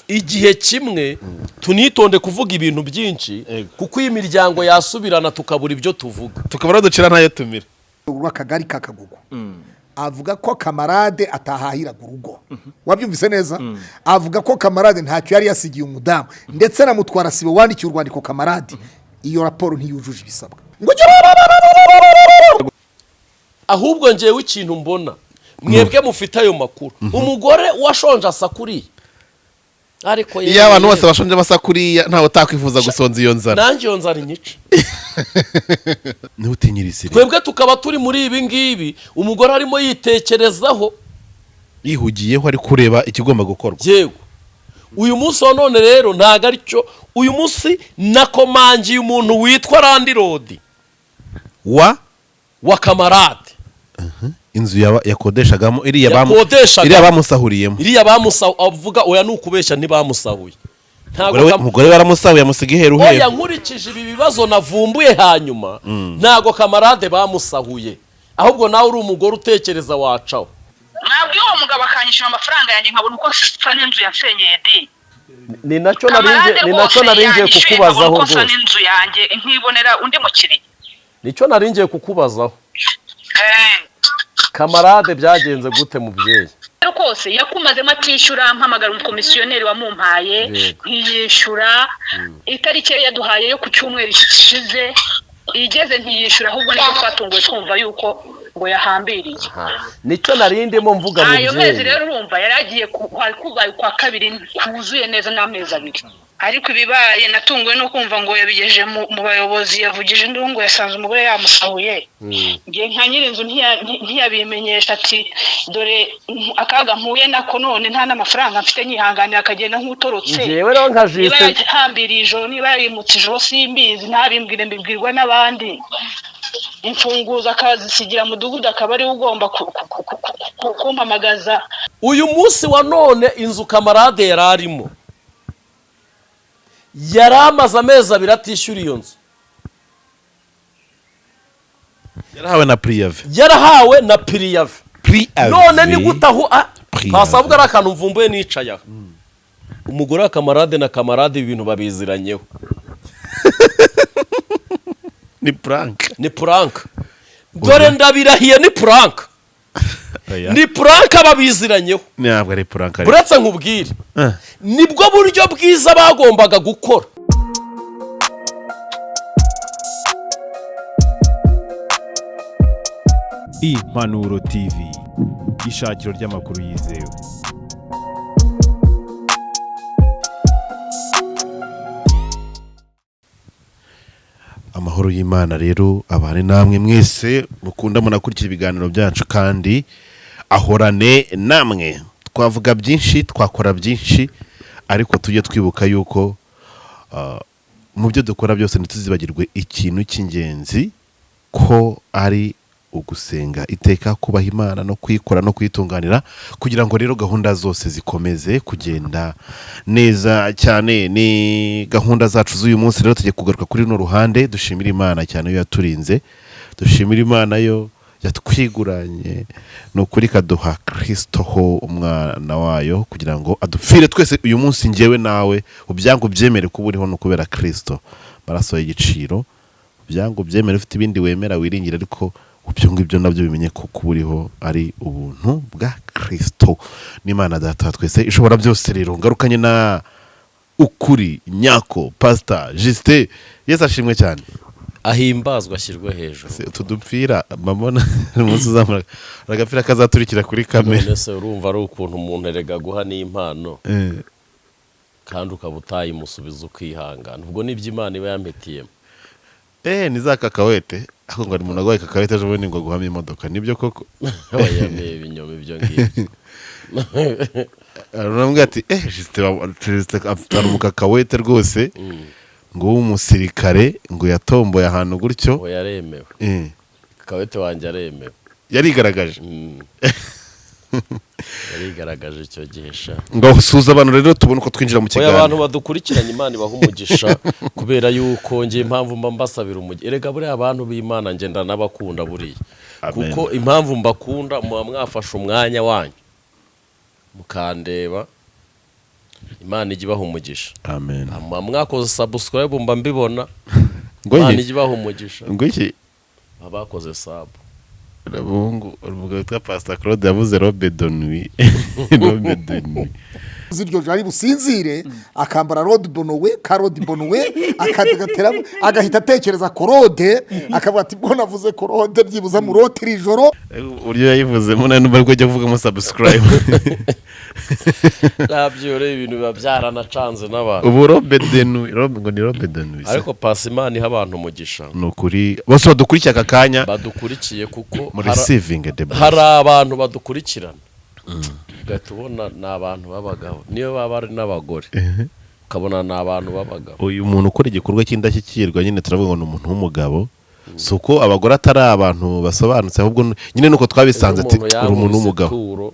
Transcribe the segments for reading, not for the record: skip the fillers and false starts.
igihe kimwe tunitonde kuvuga ibintu byinshi kuko iyi miryango yasubirana tukabura ibyo tuvuga tukabura ducira ntayo tumira akagari kakagugu avuga ko kamarade atahahiraga urugo wabyumvise neza avuga ko kamarade ntacyo yari yasigiye umudamu ndetse na mutwara sibo wandikiye urwandiko kamarade iyo raporo ntiyujuje ibisabwa ahubwo njewe ikintu mbona mwebwe mufite ayo makuru umugore washonje asakuriye ariko iyo abantu bose bashonje basakuriya ntawe utakwifuza gusonza iyo nzara nanjye iyo nzara inyica niho utinyirisi twebwe tukaba turi muri ibi ngibi umugore arimo yitekerezaho yihugiyeho ari kureba ikigomba gukorwa yego uyu munsi wa none rero ntago aricyo uyu munsi nakomangiye umuntu witwa Randirodi wa kamarade inzu yakodeshagamo iriya bamusahuriyemo avuga oya nukubeshya ntibamusahuye umugore baramusahuye amusiga iheru oya nkurikije ibi bibazo navumbuye hanyuma ntago kamarade bamusahuye ahubwo nawe uri umugore utekereza wacaho nabwiye uwo mugabo akanyishura amafaranga yanjye nkabona uko nsa n'inzu yasenyeye di ni nacyo naringiye kukubazaho rwose n'inzu yanjye nkibonera undi mukiriya nicyo naringiye kukubazaho kamarade byagenze gute mubyeyi rwose yakumazemo atishyura mpamagara umukomisiyoneri wamumpaye ntiyishyura itariki yaduhaye yo ku cyumweru gishize igeze ntiyishyura ahubwo nibwo twatunguwe twumva yuko ngo yahambiriye nicyo narindimo mvuga mubyeyi ayo mezi rero urumva yaragiye kubaye kwa kabiri kuzuye neza n'amezi abiri ariko ibibaye natunguwe no kumva ngo yabigeje mu bayobozi yavugije indungu yasanze umugore yamusahuye ngiye nka nyirinzu ntiyabimenyesha ati dore akaga mpuye nako none nta n'amafaranga mfite nyihanganira akagenda nk'utorotse ngewe rero nkajise niba yahambiriye ijoro niba yarimutse ijoro simbizi ntabimbwire mbibwirwa n'abandi imfunguzo akazisigira mudugudu akaba ari ugomba kumpamagaza uyu munsi wa none inzu kamarade yararimo yaramaze amezi abiri atishyura iyo nzu yarahawe na priyave none ni gutaho pasabwa ari akantu mvumbuye nicaye aha umugore wa kamarade na kamarade ibintu babiziranyeho ni prank dore ndabirahiye ni prank ni prank babiziranyeho ntabwo ari prank buretse nkubwire nibwo buryo bwiza bagombaga gukora Impanuro TV ishakiro ry'amakuru yizewe amahoro y'Imana rero abane namwe mwese mukunda munakurikira ibiganiro byacu kandi ahorane namwe twavuga byinshi twakora byinshi ariko tujye twibuka yuko mu byo dukora byose ntituzibagirwe ikintu cy'ingenzi ko ari ugusenga iteka kubaha Imana no kwikora no kwitunganira kugira ngo rero gahunda zose zikomeze kugenda neza cyane. Ni gahunda zacu z'uyu munsi rero tujye kugaruka kuri no ruhande dushimira Imana cyane yo yaturinze, dushimira Imana yo yatwiguranye no kuri kaduha Kristo ho umwana wayo kugira ngo adupfire twese uyu munsi ngewe nawe ubyango byemere kuburiho no kubera Kristo maraso y'igiciro ubyango byemere ufite ibindi wemera wiringira ariko ubyo ngibyo nabyo bimenye ko kuburiho ari ubuntu bwa Kristo. N'Imana data twese ishobora byose rero ngarukanye na ukuri nyako Pastor Justin Yesu ashimwe cyane ahimbazwa ashyirwe hejuru tudupfira mamona umunsi uzamura agapfira kazaturikira kuri kamera none se urumva ari ukuntu umuntu erega guha n'impano kandi ukabutaye musubiza ukihangana ubwo nibyo Imana iba yampetiyemo nizakakawete ako ngo ari umuntu agwaye kakawete ejo bundi ngo guhamya imodoka nibyo koko yameye ibinyoma ibyo ngibyo arambwira ati Justin afite umukakawete rwose ngo w'umusirikare ngo yatomboye ahantu gutyo ngo yaremewe kakawete wanjye aremewe yarigaragaje yarigaragaje icyo gihe sha ngo suza abantu rero tubone uko twinjira mu kiganiro abantu badukurikiranye Imana ibaha umugisha kubera yuko ngiye impamvu mbasabira umugisha erega buri abantu b'Imana ngenda nabakunda buri kuko impamvu mbakunda muba mwafashe umwanya wanyu mukandeba Imana ijye ibaha umugisha. Amen. Mwakoze subscribe mba mbibona. Ngo Imana iki? ijye ibaha umugisha. Ngo iki? Abakoze sub. Rabungu urubuga witwa Pastor Claude yavuze robe de nuit. Robe de nuit. ziryo jari businzire akambara rod bonowe karod bonowe akagatera agahita atekereza korode akavuga ati mbona avuze korode byibuza mu rotiri ijoro Uryo yayivuze muna numva rwo jya kuvuga mu subscribe. Rabyore ibintu biba byaranacanze n'abantu. Ubu robe de nuit, robe ngo ni robe de nuit. Ariko Pasimana iha abantu umugisha. Nukuri bose badukurikiye aka kanya Badukurikiye kuko mu receiving the hari abantu badukurikirana. Ugahita ubona ni abantu b'abagabo niyo baba ari n'abagore ukabona ni abantu b'abagabo. Uyu muntu ukora igikorwa cy'indashyikirwa nyine turavuga ngo ni umuntu w'umugabo si uko abagore atari abantu basobanutse ahubwo nyine nuko twabisanze ati uri umuntu w'umugabo.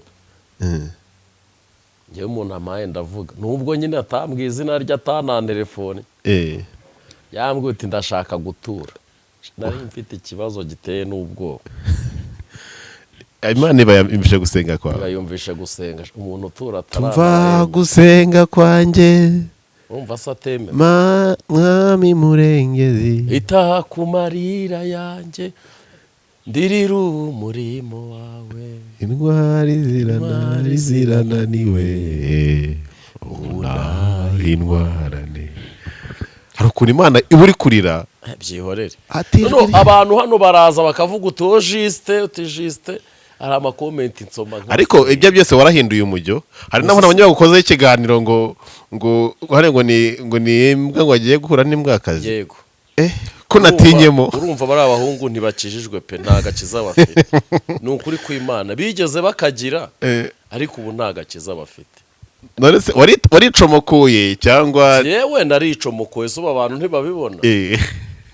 Ngewe umuntu amaye ndavuga nubwo nyine atambwiye izina rye atanantelefone yambwiye uti ndashaka gutura nari mfite ikibazo giteye n'ubwoba. Imana ibayumvishe gusenga kwawe. Bayumvishe gusenga umuntu utura tumva gusenga kwanjye umva se ateme mwami murengezi itaha ku marira yanjye ndirira umurimo wawe intwari zirananiwe intwarane. Hari ukuntu Imana iba uri kurira byihorere. Abantu hano baraza bakavuga uti Juste hari amakomenti nsoma ariko ibyo byose warahinduye umujyo. Hari n'abantu bagukozeho ikiganiro ngo ni imbwa ngo agiye guhura n'imbwakazi. Yego. Ko natinyemo. Urumva bari abahungu ntibakijijwe pe nta gakiza bafite. Ni ukuri kw'Imana bigeze bakagira ariko ubu nta gakiza bafite. Nonese waricomokoye cyangwa yewe naricomokoye so abantu ntibabibona.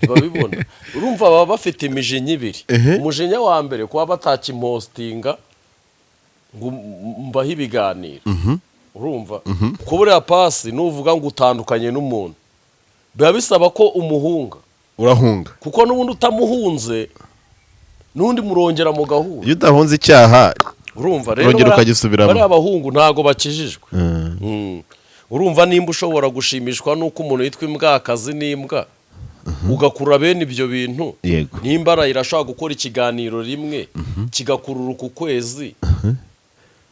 Babibona. Urumva baba bafite imijinya ibiri. Umujinya wa mbere kuba batakimpostinga ngo mbaho ibiganiro. Urumva ko buriya pasi nuvuga ngo utandukanye n'umuntu biba bisaba ko umuhunga urahunga kuko n'ubundi utamuhunze n'undi murongera mu gahunda. Iyo udahunze icyaha urumva rero bari abahungu ntago bakijijwe. Urumva nimba ushobora gushimishwa nuko umuntu yitwa imbwakazi n'imbwa ugakura bene ibyo bintu nimba irashaka gukora ikiganiro rimwe kigakururuka ukwezi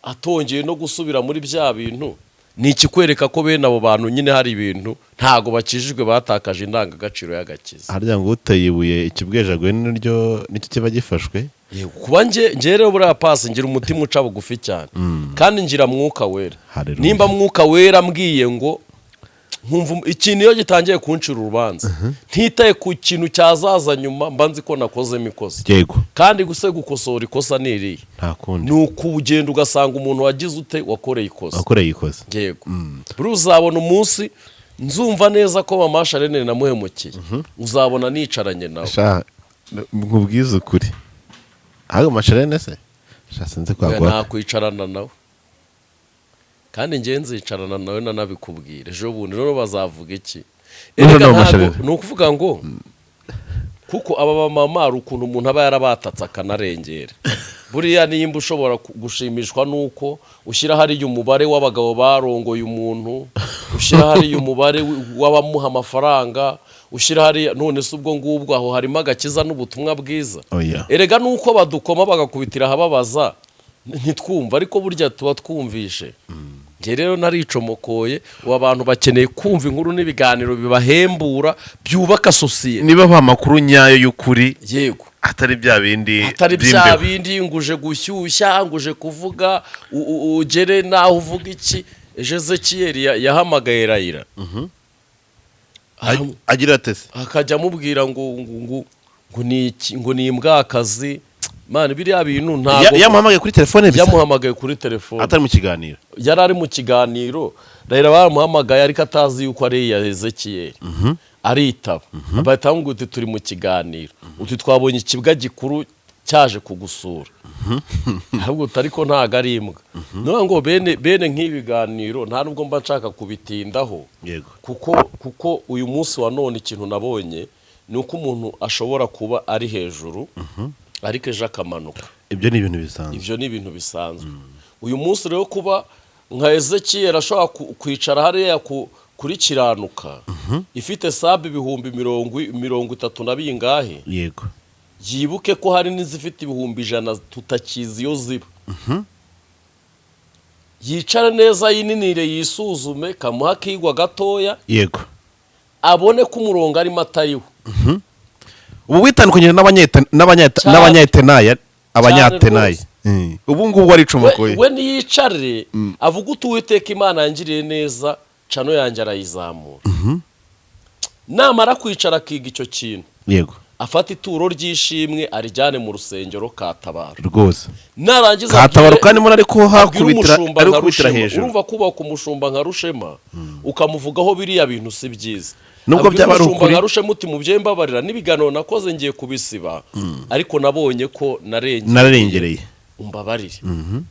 atongeye no gusubira muri bya bintu ni ikikwereka ko bene abo bantu nyine hari ibintu ntago bakijijwe batakaje indangagaciro y'agakiza. harya ngo utayibuye ikibwejagwe n'icyo kiba gifashwe. Kuba nge rero buriya pasi ngira umutima uca bugufi cyane kandi ngira mwuka wera. Nimba mwuka wera mbwiye ngo nkumva ikintu iyo gitangiye kuncira urubanza ntitaye ku kintu cyazaza nyuma mba nzi ko nakozemo ikosa. Kandi gukosora ikosa niriye ni ukugenda ugasanga umuntu wagize ute wakoreye ikosa. Yego. Buri uzabona umunsi nzumva neza ko mama Sharene namuhemukiye uzabona nicaranye nawe. Nkubwiza ukuri ahubwo Masharene se sinzi kwagwa nakwicarana nawe kandi nge nzicarana nawe nanabikubwira ejo bundi rero bazavuga iki. Ni ukuvuga ngo kuko aba bamama hari ukuntu umuntu aba yarabatatse akanarengera. Buriya nimba ushobora gushimishwa nuko ushyira hariya umubare w'abagabo barongoye umuntu ushyira hariya umubare w'abamuha amafaranga ushyira hariya none se ubwo ngubwo aho harimo agakiza n'ubutumwa bwiza. Erega nuko badukoma bagakubitira ahababaza ntitwumva ariko burya tuba twumvishe. Nge rero naricomokoye ubu abantu bakeneye kumva inkuru n'ibiganiro bibahembura byubaka sosiyete. Niba ba makuru nyayo y'ukuri. Yego. Atari bya bindi nguje gushyushya nguje kuvuga ugere naho uvuga iki. Ezekiyeli yahamagaye Rayira agira atese akajya amubwira ngo ni imbwakazi. Mani biriya bintu ntago yamuhamagaye kuri telefone bisa yamuhamagaye kuri telefone atari mu kiganiro. Yari ari mu kiganiro Rayira baramuhamagaye ariko atazi yuko ari ya Ezekiyeli. Aritaba bahita bamubwira uti turi mu kiganiro uti twabonye ikibwa gikuru cyaje kugusura. Ahubwo ariko ntago ari imbwa. None ngo bene nk'ibiganiro nta nubwo mba nshaka kubitindaho kuko uyu munsi wa none ikintu nabonye ni uko umuntu ashobora kuba ari hejuru ariko ejo akamanuka. Ibyo ni ibintu bisanzwe. Uyu munsi rero kuba nka Ezekiel ashobora kwicara hariya kuri kiranuka ifite sabe ibihumbi 30 na bingahe yego yibuke ko hari n'izifite ibihumbi 100 tutakizi yo ziba yicara neza yininire yisuzume kamuha kigwa gatoya yego abone ko umurongo ari matariho ubu witandukanye n'abanyatenaya abanyatenayi ubu ngubu wari icumakoye we niyicare avuga utuwiteka Imana yangiriye neza cano yanjye arayizamura namara kwicara akiga icyo kintu yego afata ituro ry'ishimwe arijyane mu rusengero katabara rwose narangiza katabara kandi muri ariko hakubitira hejuru urumva kuba ku mushumba nka Rushema ukamuvugaho biriya bintu si byiza nubwo byaba ari ukuri nka Rushema uti mubyeyi mbabarira n'ibiganiro nakoze ngiye kubisiba ariko nabonye ko narengereye umbabarire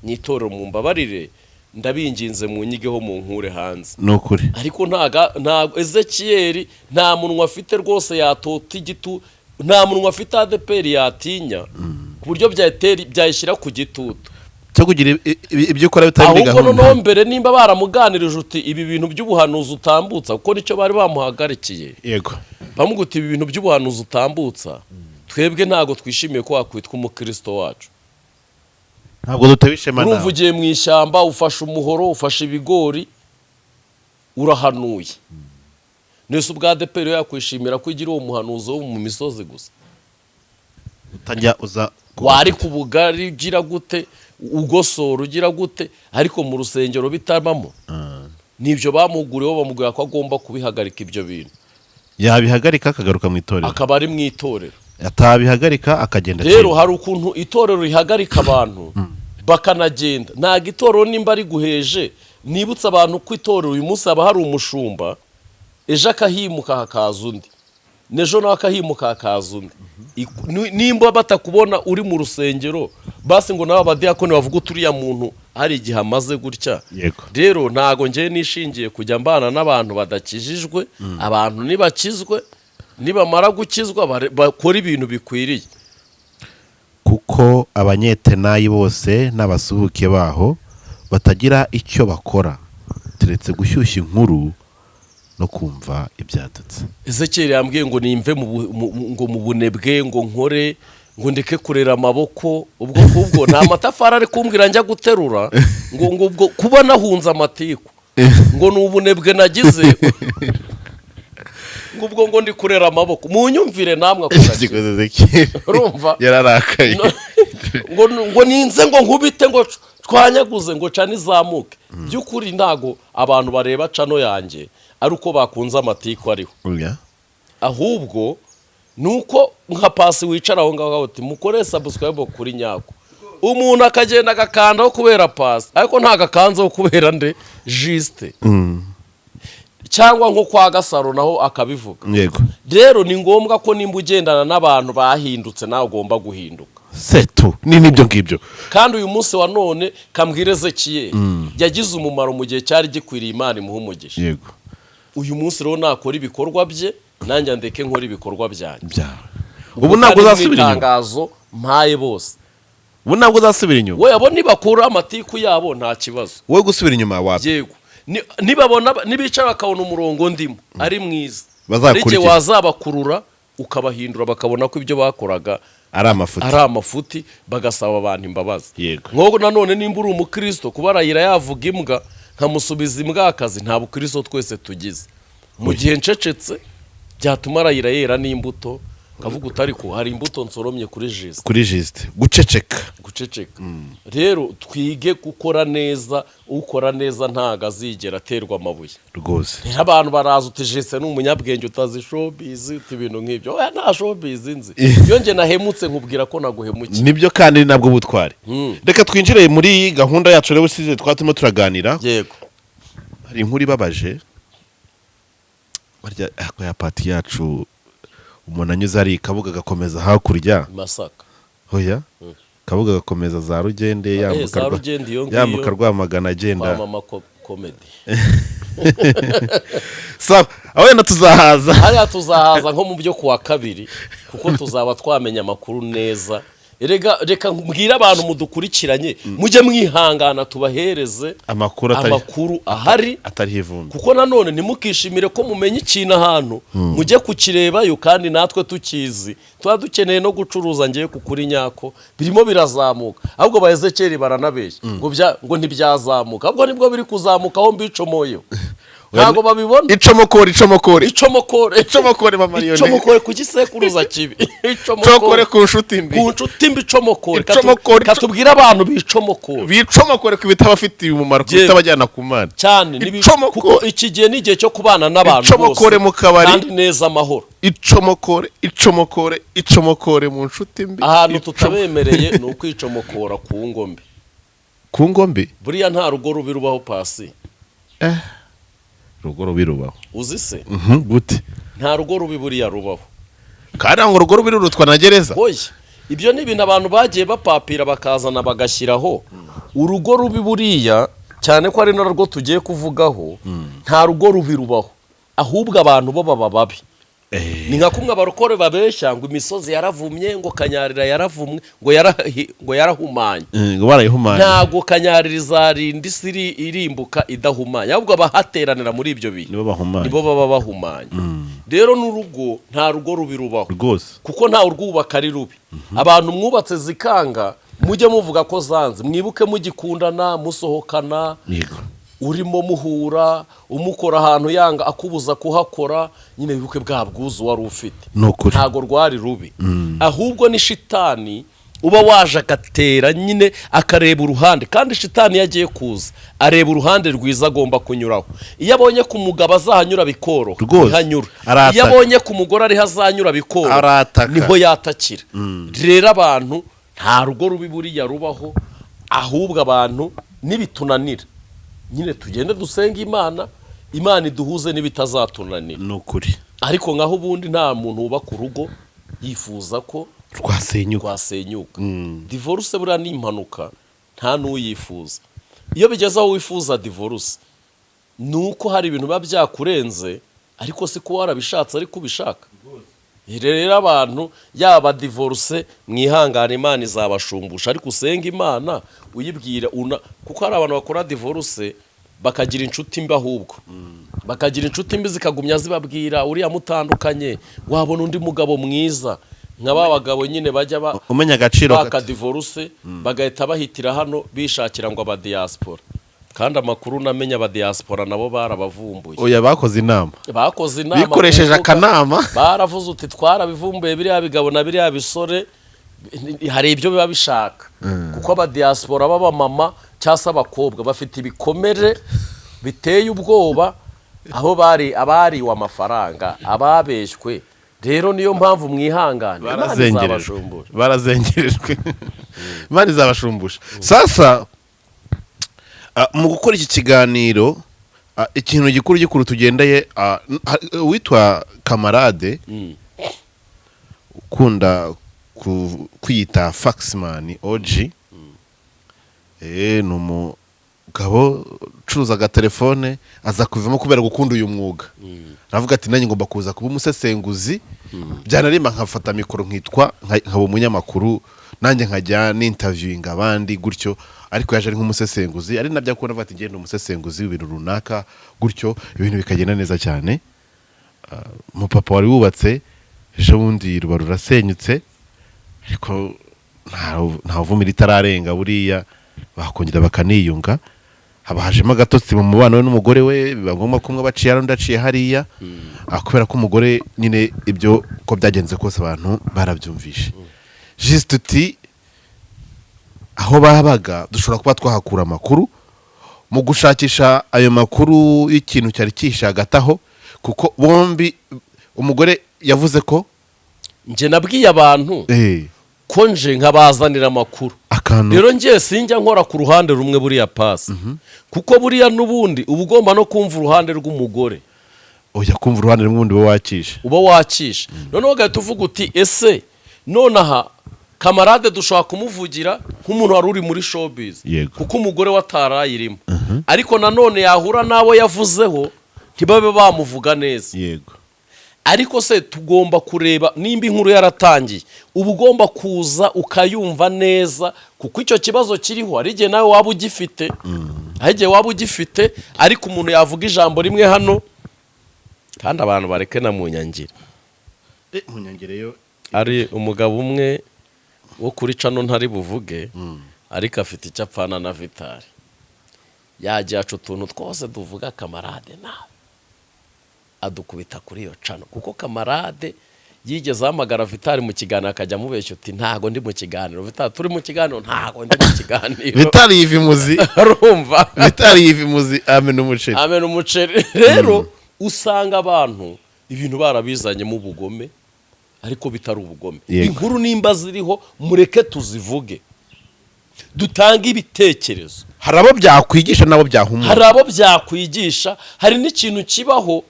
nyitorero mu mbabarire ndabinginze mu nyigeho mu nkure hanze nukuri ariko nta Ezekiel nta munwa afite rwose yatota igitu nta munwa afite ADPR yatinya ku buryo byayishyira ku gitutu cyo kugira ibyo ukora bitari muri gahunda ahubwo no mbere nimba baramuganirije uti ibi bintu by'ubuhanuzi utambutsa kuko nicyo bari bamuhagarikiye yego bamuguti ibi bintu by'ubuhanuzi utambutsa twebwe ntago twishimiye ko wakwitwa umukristo wacu ntabwo dutabishema nawe urumva ugiye mu ishyamba ufashe umuhoro ufashe ibigori urahanuye nese ubwa ADPR yakwishimira ko igira uwo muhanuzi wo mu misozi gusa utajya uza wari ku bugari ugira gute ugosora ugira gute ariko mu rusengero bitabamo nibyo bamuguriyeho bamubwira ko agomba kubihagarika ibyo bintu yabihagarika akagaruka mu itorero akaba ari mu itorero atabihagarika akagenda rero hari ukuntu itorero rihagarika abantu bakanagenda ntago itorero nimba ari guheje nibutsa abantu ko itorero uyu munsi haba hari umushumba ejo akahimuka hakaza undi nejo nawe akahimuka hakaza undi nimba batakubona uri mu rusengero basi ngo nawe abadiyakoni bavuga uturiya muntu hari igihe amaze gutya rero ntago ngiye nishingiye kujya mbana n'abantu badakijijwe abantu nibakizwe nibamara gukizwa bakora ibintu bikwiriye kuko abanyetenayi bose n'abasuhuke baho batagira icyo bakora teretse gushyushya inkuru no kumva ibyadutse Ezekiel yambwiye ngo nimve ngo mu bunebwe ngo nkore ngo ndeke kurera amaboko ubwo nta matafari ari kumbwira njya guterura ngo ubwo kuba nahunze amatiku ngo ni ubunebwe nagize ngo ndi kurera amaboko munyumvire namwe urumva yararakaye ngo ninze ngo nkubite ngo twanyaguze ngo cana izamuke by'ukuri ntago abantu bareba cano yanjye ari uko bakunze amatiku ariho ahubwo nuko nka pasi wicara aho ngaho uti mukore subscribe kuri nyako umuntu akagenda agakandaho kubera pasi ariko nta gakanzeho kubera nde juste cyangwa nko kwa Gasaro naho akabivuga yego rero ni ngombwa ko nimba ugendana n'abantu bahindutse nawe ugomba guhinduka setu nibyo ngibyo kandi uyu munsi wa none kambwire Ezekiel yagize umumaro mu gihe cyari gikwiriye Imana imuha umugisha yego uyu munsi rero nakora ibikorwa bye nanjye ndeke nkora ibikorwa byanjye ubu ntabwo uzasubira inyuma itangazo mpaye bose ubu ntabwo uzasubira inyuma we abo nibakura amatiku yabo nta kibazo wowe gusubira inyuma wapi yego nibabona nibicara bakabona umurongo ndimo ari mwiza bazakurikira rege wazabakurura ukabahindura bakabona ko ibyo bakoraga ari amafuti bagasaba abantu imbabazi yego nk'uko nanone nimba uri umukristo kuba arayira yavuga imbwa nkamusubiza imbwa akazi nta bukristo twese tugize mu gihe ncecetse byatuma arayira yera n'imbuto kavuga utari ko hari imbuto nsoromye kuri jiste guceceka rero twige gukora neza ukora neza ntago azigera aterwa amabuye rwose rero abantu baraza uti jiste n'umunyabwenge utazi showbiz uti ibintu nk'ibyo oya nta showbiz nzi iyo nge nahemutse nkubwira ko naguhemukiye nibyo kandi nabwo butware reka twinjire muri gahunda yacu rero usize twatuma turaganira yego hari inkuru ibabaje barya ya pati yacu umuntu anyuze ari Kabuga gakomeza hakurya Masaka hoya Kabuga gakomeza za Rugende yambuka Rwamagana agenda mama comedy sawa abana tuzahaza hariya tuzahaza nko mu byo kuwa kabiri kuko tuzaba twamenya amakuru neza reka mbwira abantu mudukurikiranye mujye mwihangana tubahereze amakuru ahari atari ivumbi, kuko nanone ntimukishimire ko mumenye ikintu ahantu mujye kukirebayo kandi natwe tukizi tuba dukeneye no gucuruza ngiye kukuri nyako birimo birazamuka ahubwo ba Ezekeri baranabeshya ngo ntibyazamuka ahubwo nibwo biri kuzamuka aho mbicomoyo ntago babibona icomokore bamariyone icomokore ku gisekuruza kibi icomokore ku nshuti mbi icomokore katubwira abantu bicomokore ku bitabafitiye umumaro kutabajyana ku mana cyane kuko iki gihe n'igihe cyo kubana n'abantu bose kandi neza amahoro icomokore mu nshuti mbi ahantu tutabemereye ni ukwicomokora ku ngombe buriya nta rugo rubi rubaho pasi urugo rubi rubaho uzi se gute nta rugo rubi buriya rubaho kandi ngo urugo rubi rurutwa na gereza oya ibyo ni ibintu abantu bagiye bapapira bakazana bagashyiraho urugo rubi buriya cyane ko ari narwo tugiye kuvugaho nta rugo rubi rubaho ahubwo abantu bo baba babi ni nka kumwe abarokore babeshya ngo imisozi yaravumye ngo kanyarira yaravumwe ngo yarahumanye ngo barayihumanye ntago kanyarira izarinda isi irimbuka idahumanye ahubwo abahateranira muri ibyo bintu nibo baba bahumanye rero n'urugo nta rugo rubi rubaho rwose kuko nta urwubaka ari rubi abantu mwubatse zikanga mujye muvuga ko zanze mwibuke mugikundana musohokana urimo muhura umukora ahantu yanga akubuza kuhakora nyine bibuke bwa bwuzu wari ufite ntago rwari rubi ahubwo ni shitani uba waje agatera nyine akareba uruhande kandi shitani yagiye kuza areba uruhande rwiza agomba kunyuraho iyo abonye ku mugabo azahanyura bikoro ihanyura iyo abonye ku mugore ariho azanyura bikoro niho yatakira rero abantu nta rugo rubi buriya rubaho ahubwo abantu nibitunanira nyine tugende dusenga imana iduhuze n'ibitazatunanira nukuri ariko ngaho ubundi nta muntu wubaka urugo yifuza ko rwasenyuka divorce buriya ni impanuka nta n'uyifuza iyo bigeze aho wifuza divorce ni uko hari ibintu biba byakurenze ariko si ko warabishatse ariko ubishaka rero abantu yaba divorce mwihangana imana izabashumbusha ariko usenga imana uyibwira kuko hari abantu bakora divorce bakagira inshuti mbi ahubwo bakagira inshuti mbi zikagumya zibabwira uriya mutandukanye wabona undi mugabo mwiza nk'aba bagabo nyine bajya umenya agaciro baka divorce bagahita bahitira hano bishakira ngo abadiaspora kandi amakuru namenya abadiaspora nabo barabavumbuye oya bakoze inama bikoresheje akanama baravuze uti twarabivumbuye biriya bigabo na biriya bisore hari ibyo biba bishaka kuko abadiaspora b'abamama cyangwa abakobwa bafite ibikomere biteye ubwoba aho abariwe amafaranga ababeshywe rero niyo mpamvu mwihangane barazengerejwe imana izabashumbusha sasa mu gukora iki kiganiro ikintu gikuru tugendeye witwa Kamarade ukunda kwiyita Faxman OG ni umugabo ucuruza agatelefone aza kuvamo kubera gukunda uyu mwuga aravuga ati nanjye ngomba kuza kuba umusesenguzi byanarima nkafata mikoro nkitwa nkaba umunyamakuru nanjye nkajya n'interviewinga abandi gutyo ariko yaje ari nk'umusesenguzi ari nabyo akora ati ngende umusesenguzi w'ibintu runaka gutyo ibintu bikagenda neza cyane mu papa wari wubatse ejo bundi ruba rurasenyutse ariko nta vumira itararenga buriya bakongera bakaniyunga haba hajemo agatotsi mu mubano we n'umugore we biba ngombwa ko umwe baciye undi aciye hariya kubera ko umugore nyine ibyo ko byagenze kose abantu barabyumvishe juste uti aho babaga dushobora kuba twahakura amakuru mu gushakisha ayo makuru y'ikintu cyari kishagataho kuko bombi umugore yavuze ko nje nabwiye abantu ko nje nkabazanira amakuru rero ngiye sinjya nkora ku ruhande rumwe buriya pasi kuko buriya n'ubundi uba ugomba no kumva uruhande rw'umugore oya kumva uruhande rw'undi uba wakisha noneho ugahita uvuga uti ese nonaha Kamarade dushobora kumuvugira nk'umuntu wari uri muri showbiz kuko umugore watarayirimo ariko nanone yahura n'abo yavuzeho ntibabe bamuvuga neza ariko se tugomba kureba nimba inkuru yaratangiye uba ugomba kuza ukayumva neza kuko icyo kibazo kiriho hari igihe nawe waba ugifite hari igihe waba ugifite ariko umuntu yavuga ijambo rimwe hano kandi abantu bareke na munyangire munyangireyo ari umugabo umwe wo kuri cano ntari buvuge ariko afite icyo apfana na Vitali yagiye aca utuntu twose duvuga kamarade nawe adukubita kuri iyo cano kuko kamarade yigeze ahamagara Vitali mu kiganiro akajya amubeshya uti ntago ndi mu kiganiro Vitali turi mu kiganiro ntago ndi mu kiganiro Vitali yivimuzi arumva Vitali yivimuzi amena umuceri rero usanga abantu ibintu barabizanye mu bugome ariko bitari ubugome inkuru nimba ziriho mureke tuzivuge dutanga ibitekerezo hari abo byakwigisha nabo byahumura hari abo byakwigisha hari n'ikintu kibaho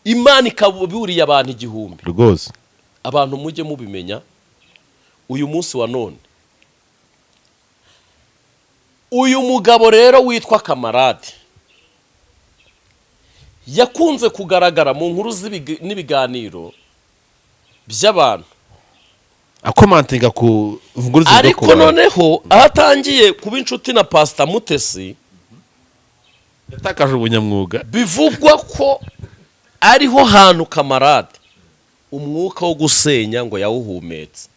Imana ikaburiye abantu igihumbi rwose abantu mujye mubimenya uyu munsi wa none uyu mugabo rero witwa Kamarade yakunze kugaragara mu nkuru n'ibiganiro by'abantu akomantinga ku nkuru z'ubwoko ariko noneho ahatangiye kuba inshuti na Pastor Mutesi yatakaje ubunyamwuga bivugwa ko ariho hantu Kamarade umwuka wo gusenya ngo yawuhumetse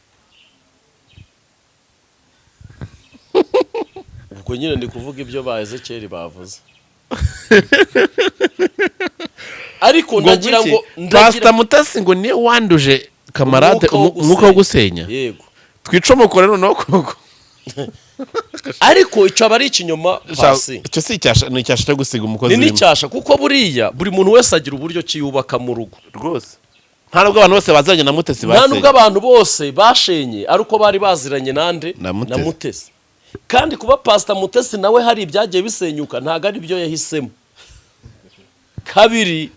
ubwo nyine ndi kuvuga ibyo ba Ezekiel bavuze ariko ndagira ngo Pastor Mutesi ngo niwe wanduje Kamarade umwuka wo gusenya yego twicomokore noneho koko ariko icyo aba ari ikinyoma hasi icyo si icyasha ni icyasha cyo gusiga umukozi ni n'icyasha kuko buriya buri muntu wese agira uburyo kiyubaka mu rugo rwose nta nubwo abantu bose bazanye na Mutesi nta nubwo abantu bose bashenye ari uko bari baziranye nande na Mutesi kandi kuba Pastor Mutesi nawe hari ibyagiye bisenyuka ntago ari byo yahisemo kabiri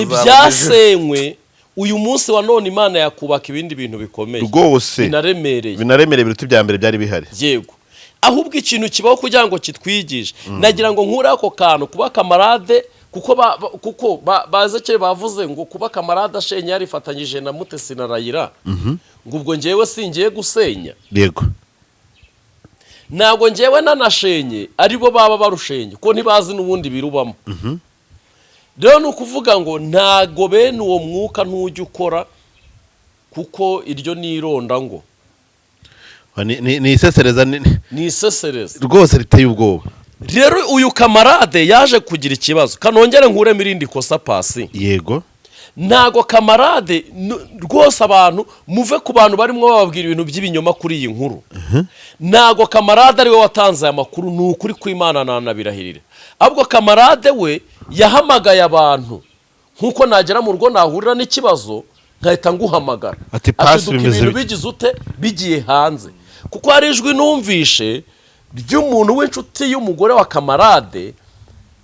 ibyasenywe uyu munsi wa none Imana yakubaka ibindi bintu bikomeye rwose binaremereye biruta ibya mbere byari bihari yego ahubwo ikintu kibaho kugira ngo kitwigishe nagira ngo nkure ako kantu kuba Kamarade kuko bazekere bavuze ngo kuba Kamarade ashenye yarifatanyije na Mutesi na Rayira ngo ubwo ngewe singiye gusenya yego ntabwo ngewe nanashenye aribo baba barushenye ko ntibazi n'ubundi birubamo rero ni ukuvuga ngo ntago bene uwo mwuka ntujya ukora kuko iryo ni ironda ngo ni isesereza ni isesereza rwose riteye ubwoba rero uyu Kamarade yaje kugira ikibazo kanongere nkuremo irindi kosa Pasi yego ntago Kamarade rwose abantu muve ku bantu barimo bababwira ibintu by'ibinyoma kuri iyi nkuru ntago Kamarade ariwe watanze aya makuru ni ukuri kw'Imana nanabirahirira ahubwo Kamarade we yahamagaye abantu nkuko nagera mu rugo nahurira n'ikibazo nkahita nguhamagara ati Pasi ibintu bigize ute bigiye hanze kuko hari ijwi numvishe ry'umuntu w'inshuti y'umugore wa Kamarade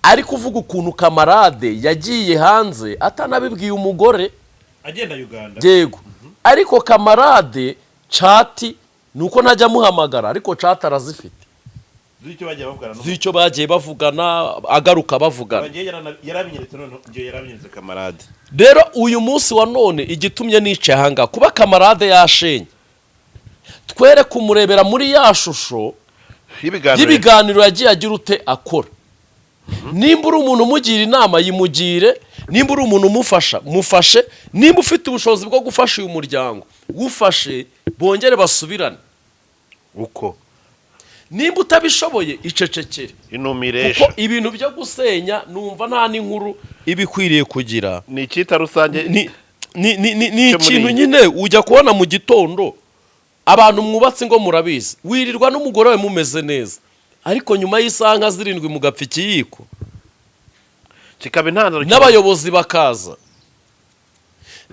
ari kuvuga ukuntu Kamarade yagiye hanze atanabibwiye umugore agenda Uganda yego ariko Kamarade chati nuko najya muhamagara ariko chat arazifite zicyo bagiye bavugana agaruka bavugana yarabinyeretse none ngiye yarabinyeretse Kamarade rero uyu munsi wa none igitumye nicaye hanga kuba Kamarade yashenye twere kumurebera muri ya shusho y'ibiganiro yagiye agira ute akora nimba uri umuntu umugira inama yimugire nimba uri umuntu umufasha mufashe nimba ufite ubushobozi bwo gufasha uyu muryango gufashe bongere basubirane uko nimba utabishoboye icecekere inumiresha kuko ibintu byo gusenya numva nta n'inkuru ibikwiriye kugira ni icyita rusange ni ikintu nyine ujya kubona mu gitondo abantu mwubatse ngo murabizi wirirwa n'umugore we mumeze neza ariko nyuma y'isaha nka 7 mugapfa ikiyiko kikaba intandaro n'abayobozi bakaza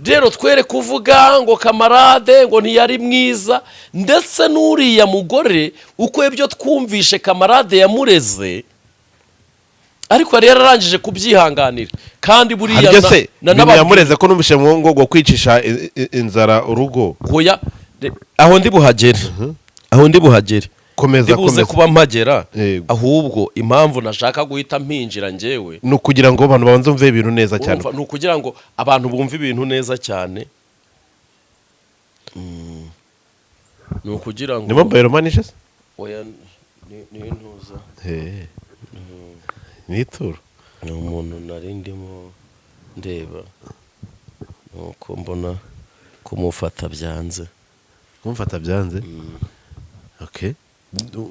rero twere kuvuga ngo Kamarade ngo ntiyari mwiza ndetse n'uriya mugore uko ibyo twumvishe Kamarade yamureze ariko rero arangije kubyihanganira kandi buriya yamureze ko numvishe ngo kwicisha inzara urugo koya aho ndi buhagere Komeza, ndibuze komeza. kuba mpagera Yego. ahubwo impamvu nashaka guhita mpinjira njyewe ni ukugira ngo abantu babanze bumve ibintu neza cyane. urumva, ni ukugira ngo abantu bumve ibintu neza cyane. Ni ukugira ngo ni mobile money se? oya ni intuza, ni ituro. ni umuntu nari ndimo ndeba nuko mbona kumufata byanze. kumufata byanze. Okay,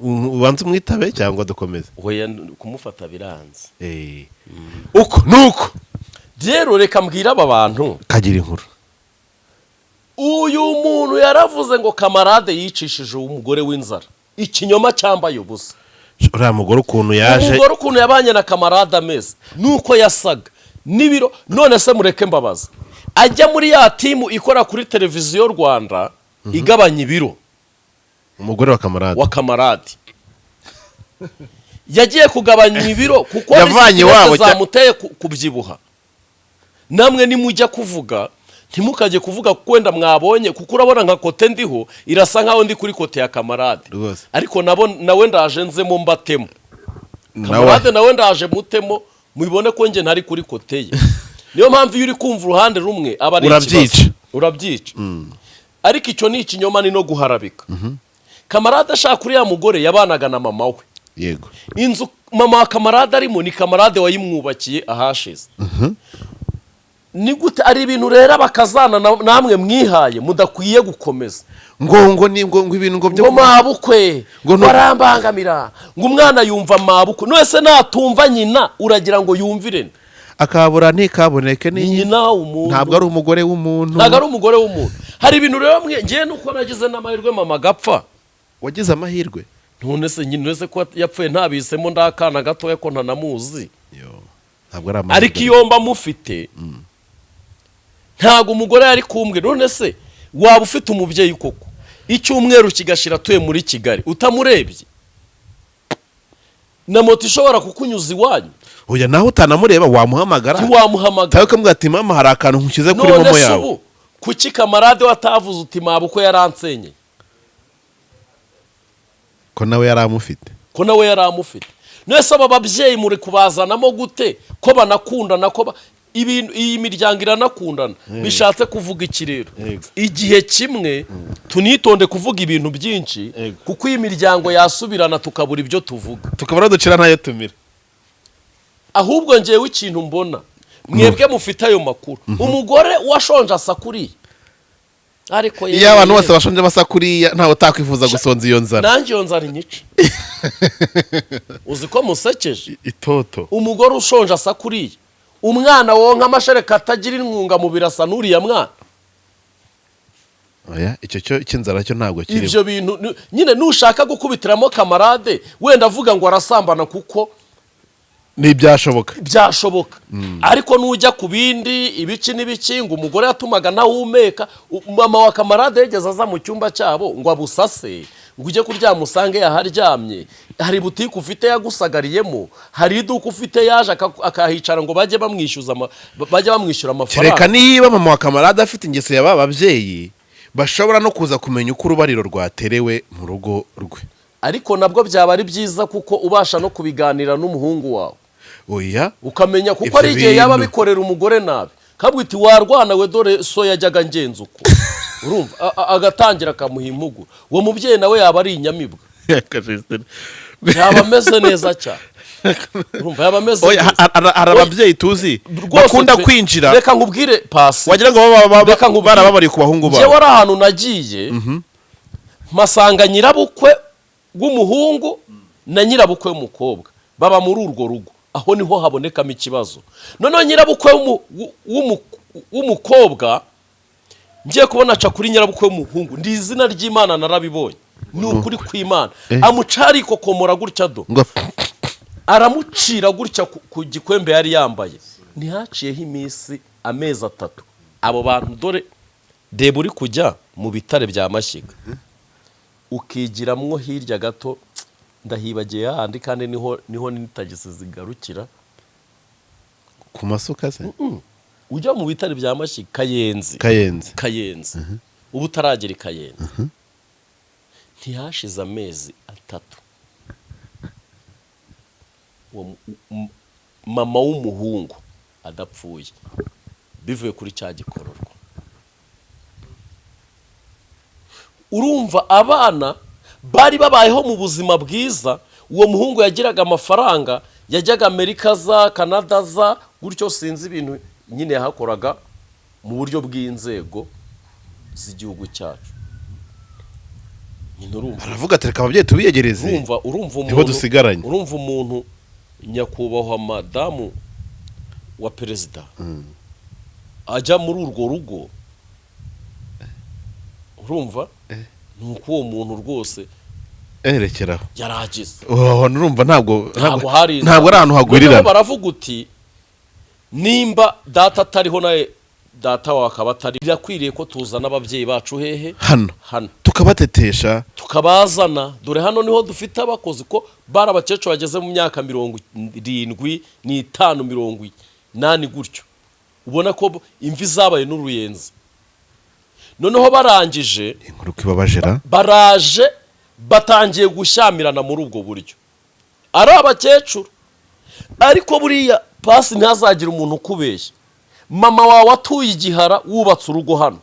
ubanze umwitabe cyangwa dukomeze? oya kumufata biranze. Uko nuko rero reka mbwira aba bantu, kagira inkuru. uyu muntu yaravuze ngo kamarade yicishije umugore w'inzara. Ikinyoma cyambaye ubusa. uriya mugore ukuntu yaje, umugore ukuntu yabanye na kamarade ameze nuko yasaga n'ibiro. None se mureke mbabaza, ajya muri ya timu ikora kuri televiziyo Rwanda igabanya ibiro, umugore wa kamarade yagiye kugabanya ibiro kuko yavanye iwabo zamuteye kubyibuha. Namwe nimujya kuvuga ntimukajye kuvuga kuko wenda mwabonye, kuko urabona nka kote ndiho irasa nkaho ndi kuri kote ya kamarade, ariko nawe ndaje nzemo mbatemo. Kamarade nawe ndaje mutemo mubibone ko nge ntari kuri kote ye. Niyo mpamvu iyo uri kumva uruhande rumwe aba ari ikibazo, urabyica. Ariko icyo ni ikinyoma, ni no guharabika. Kamarade ashaka kuri ya mugore yabanaga na mama we. Yego, inzu mama wa kamarade arimo ni kamarade wayimwubakiye ahashize. Ni gute ari ibintu rero bakazana namwe mwihaye mudakwiye gukomeza ngo ibintu ngo byo mabukwe barambangamira ngo umwana yumva mabukwe. Nose natumva nyina uragira ngo yumvire akabura ntikaboneke ni nyina umuntu, ntabwo ari umugore w'umuntu, ntabwo ari umugore w'umuntu. Hari ibintu rero ngiye nuko nagize n'amahirwe mama gapfa. wagize amahirwe? None se nyine nese ko yapfuye ntabisemo ndakana gatoya ko ntanamuzi. Ntabwo ari amahirwe. Ariko iyo mba mufite ntabwo umugore yari kumbwe. None se waba ufite umubyeyi koko icyumweru kigashira tuye muri Kigali utamurebye, na moto ishobora kukunyuza iwanyu? Oya, naho utanamureba wamuhamagara. Ntiwamuhamagara ukamubwira ati mama hari akantu nkushyize kuri momo yawe. None se kuki kamarade watavuze uti mabukwe yaransenye? Ko nawe yari amufite. None se aba babyeyi muri kubazanamo gute ko banakundana, ko iyi miryango iranakundana? Bishatse kuvuga iki rero? Igihe kimwe tunitonde kuvuga ibintu byinshi, kuko iyi miryango yasubirana tukabura ibyo tuvuga, tukabura ducira ntayo tumira. Ahubwo ngewe ikintu mbona mwebwe mufite ayo makuru, umugore washonje asakuriye. Ariko iyo abantu bose bashonje basakuriya ntawe utakwifuza gusonza iyo nzara. Nanjye iyo nzara inyica. Uzi ko musekeje itoto, umugore ushonje asakuriye, umwana wonka amashereka atagira intungamubiri asa n'uriya mwana. oya, icyo cy'inzara cyo ntabwo kirimo. Ibyo bintu nyine nushaka gukubitiramo kamarade wenda avuga ngo arasambana kuko ntibyashoboka, byashoboka. Ariko nujya ku bindi ibiki n'ibiki ngo umugore yatumaga ntahumeka, mama wa kamarade yegeze aza mu cyumba cyabo ngo abusase, ngo ujye kuryama usange yaharyamye. Hari butike ufite yagusagariyemo, hari iduka ufite yaje akahicara ngo bajye bamwishyura amafaranga. reka niba mama wa kamarade afite ingeso ya bababyeyi bashobora no kuza kumenya uko urubariro rwaterewe mu rugo rwe. Ariko nabwo byaba ari byiza kuko ubasha no kubiganira n'umuhungu wawe. Oya, ukamenya kuko ari igihe yaba bikorera umugore nabi, kabwiti warwana we dore so yajyaga ngenza uko urumva agatangira akamuha impugu. Uwo mubyeyi nawe yaba ari inyamibwa, yaba ameze neza cyane. Urumva yaba ameze neza. Hari ababyeyi tuzi bakunda kwinjira. Reka nkubwire Pasi, wagira ngo barababariye ku bahungu babo. Jewe ari ahantu nagiye mpasanga nyirabukwe w'umuhungu na nyirabukwe w'umukobwa baba muri urwo rugo. Aho niho habonekamo ikibazo. Noneho nyirabukwe w'umukobwa ngiye kubona aca kuri nyirabukwe w'umuhungu, ndi izina ry'Imana narabibonye, ni ukuri kw'Imana. Amucari kokomora gutya do, aramucira gutya ku gikwembe yari yambaye. Ntihaciyeho iminsi amezi 3 abo bantu dore deba uri kujya mu bitare bya Mashyiga ukigiramwo hirya gato, ndahibagiye handi kandi niho n'itagisi zigarukira ku masuka se. Ujya mu bitare bya Mashyiga Kayenzi. Ubu taragera Kayenzi. ntihashize amezi 3 mama w'umuhungu adapfuye bivuye kuri cya gikororwa. Urumva abana bari babayeho mu buzima bwiza, uwo muhungu yagiraga amafaranga, yajyaga Amerika za Canada za gutyo, sinzi ibintu nyine yahakoraga mu buryo bw'inzego z'igihugu cyacu. Nyine urumva aravuga ati reka ababyeyi tubiyegereze, urumva niho dusigaranye. Urumva umuntu nyakubahwa madamu wa perezida ajya muri urwo rugo, urumva nuko uwo muntu rwose erekeraho yaragize. Urumva ntabwo hari ahantu hagwirirana. Baravuga uti nimba data atariho naye data wawe akaba atari, birakwiriye ko tuzana ababyeyi bacu hehe hano tukabatetesha tukabazana. Dore hano niho dufite abakozi ko bari abakecuru bageze mu myaka 75 80 gutyo, ubona ko imvi zabaye n'uruyenzi. Noneho barangije inkuru kwibabajera, baraje batangiye gushyamirana muri ubwo buryo, ari abakecuru. Ariko buriya pasi ntazagira umuntu ukubeshya. Mama wawe atuye igihara wubatse urugo hano,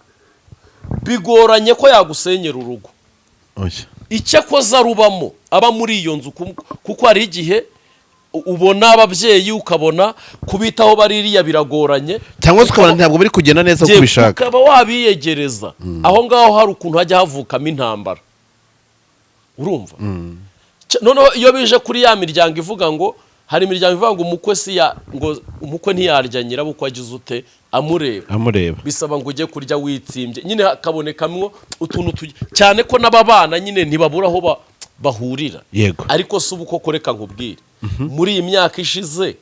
bigoranye ko yagusenyera urugo. Icyo akoza rubamo aba muri iyo nzu, kuko hari igihe ubona ababyeyi ukabona kubitaho baririya biragoranye, cyangwa se ukabona ntabwo bari kugenda neza uko ubishaka, ukaba wabiyegereza. Aho ngaho hari ukuntu hajya havukamo intambara, urumva. Noneho iyo bije kuri ya miryango ivuga ngo, hari imiryango ivuga ngo umukwe ngo umukwe ntiyarya nyirabukwe agize ute amureba, bisaba ngo ujye kurya witsimbye. Nyine hakabonekamo utuntu cyane ko n'ababana nyine ntibabura aho bahurira. Yego. Ariko si ubu koko reka nkubwire, muri iyi myaka ishize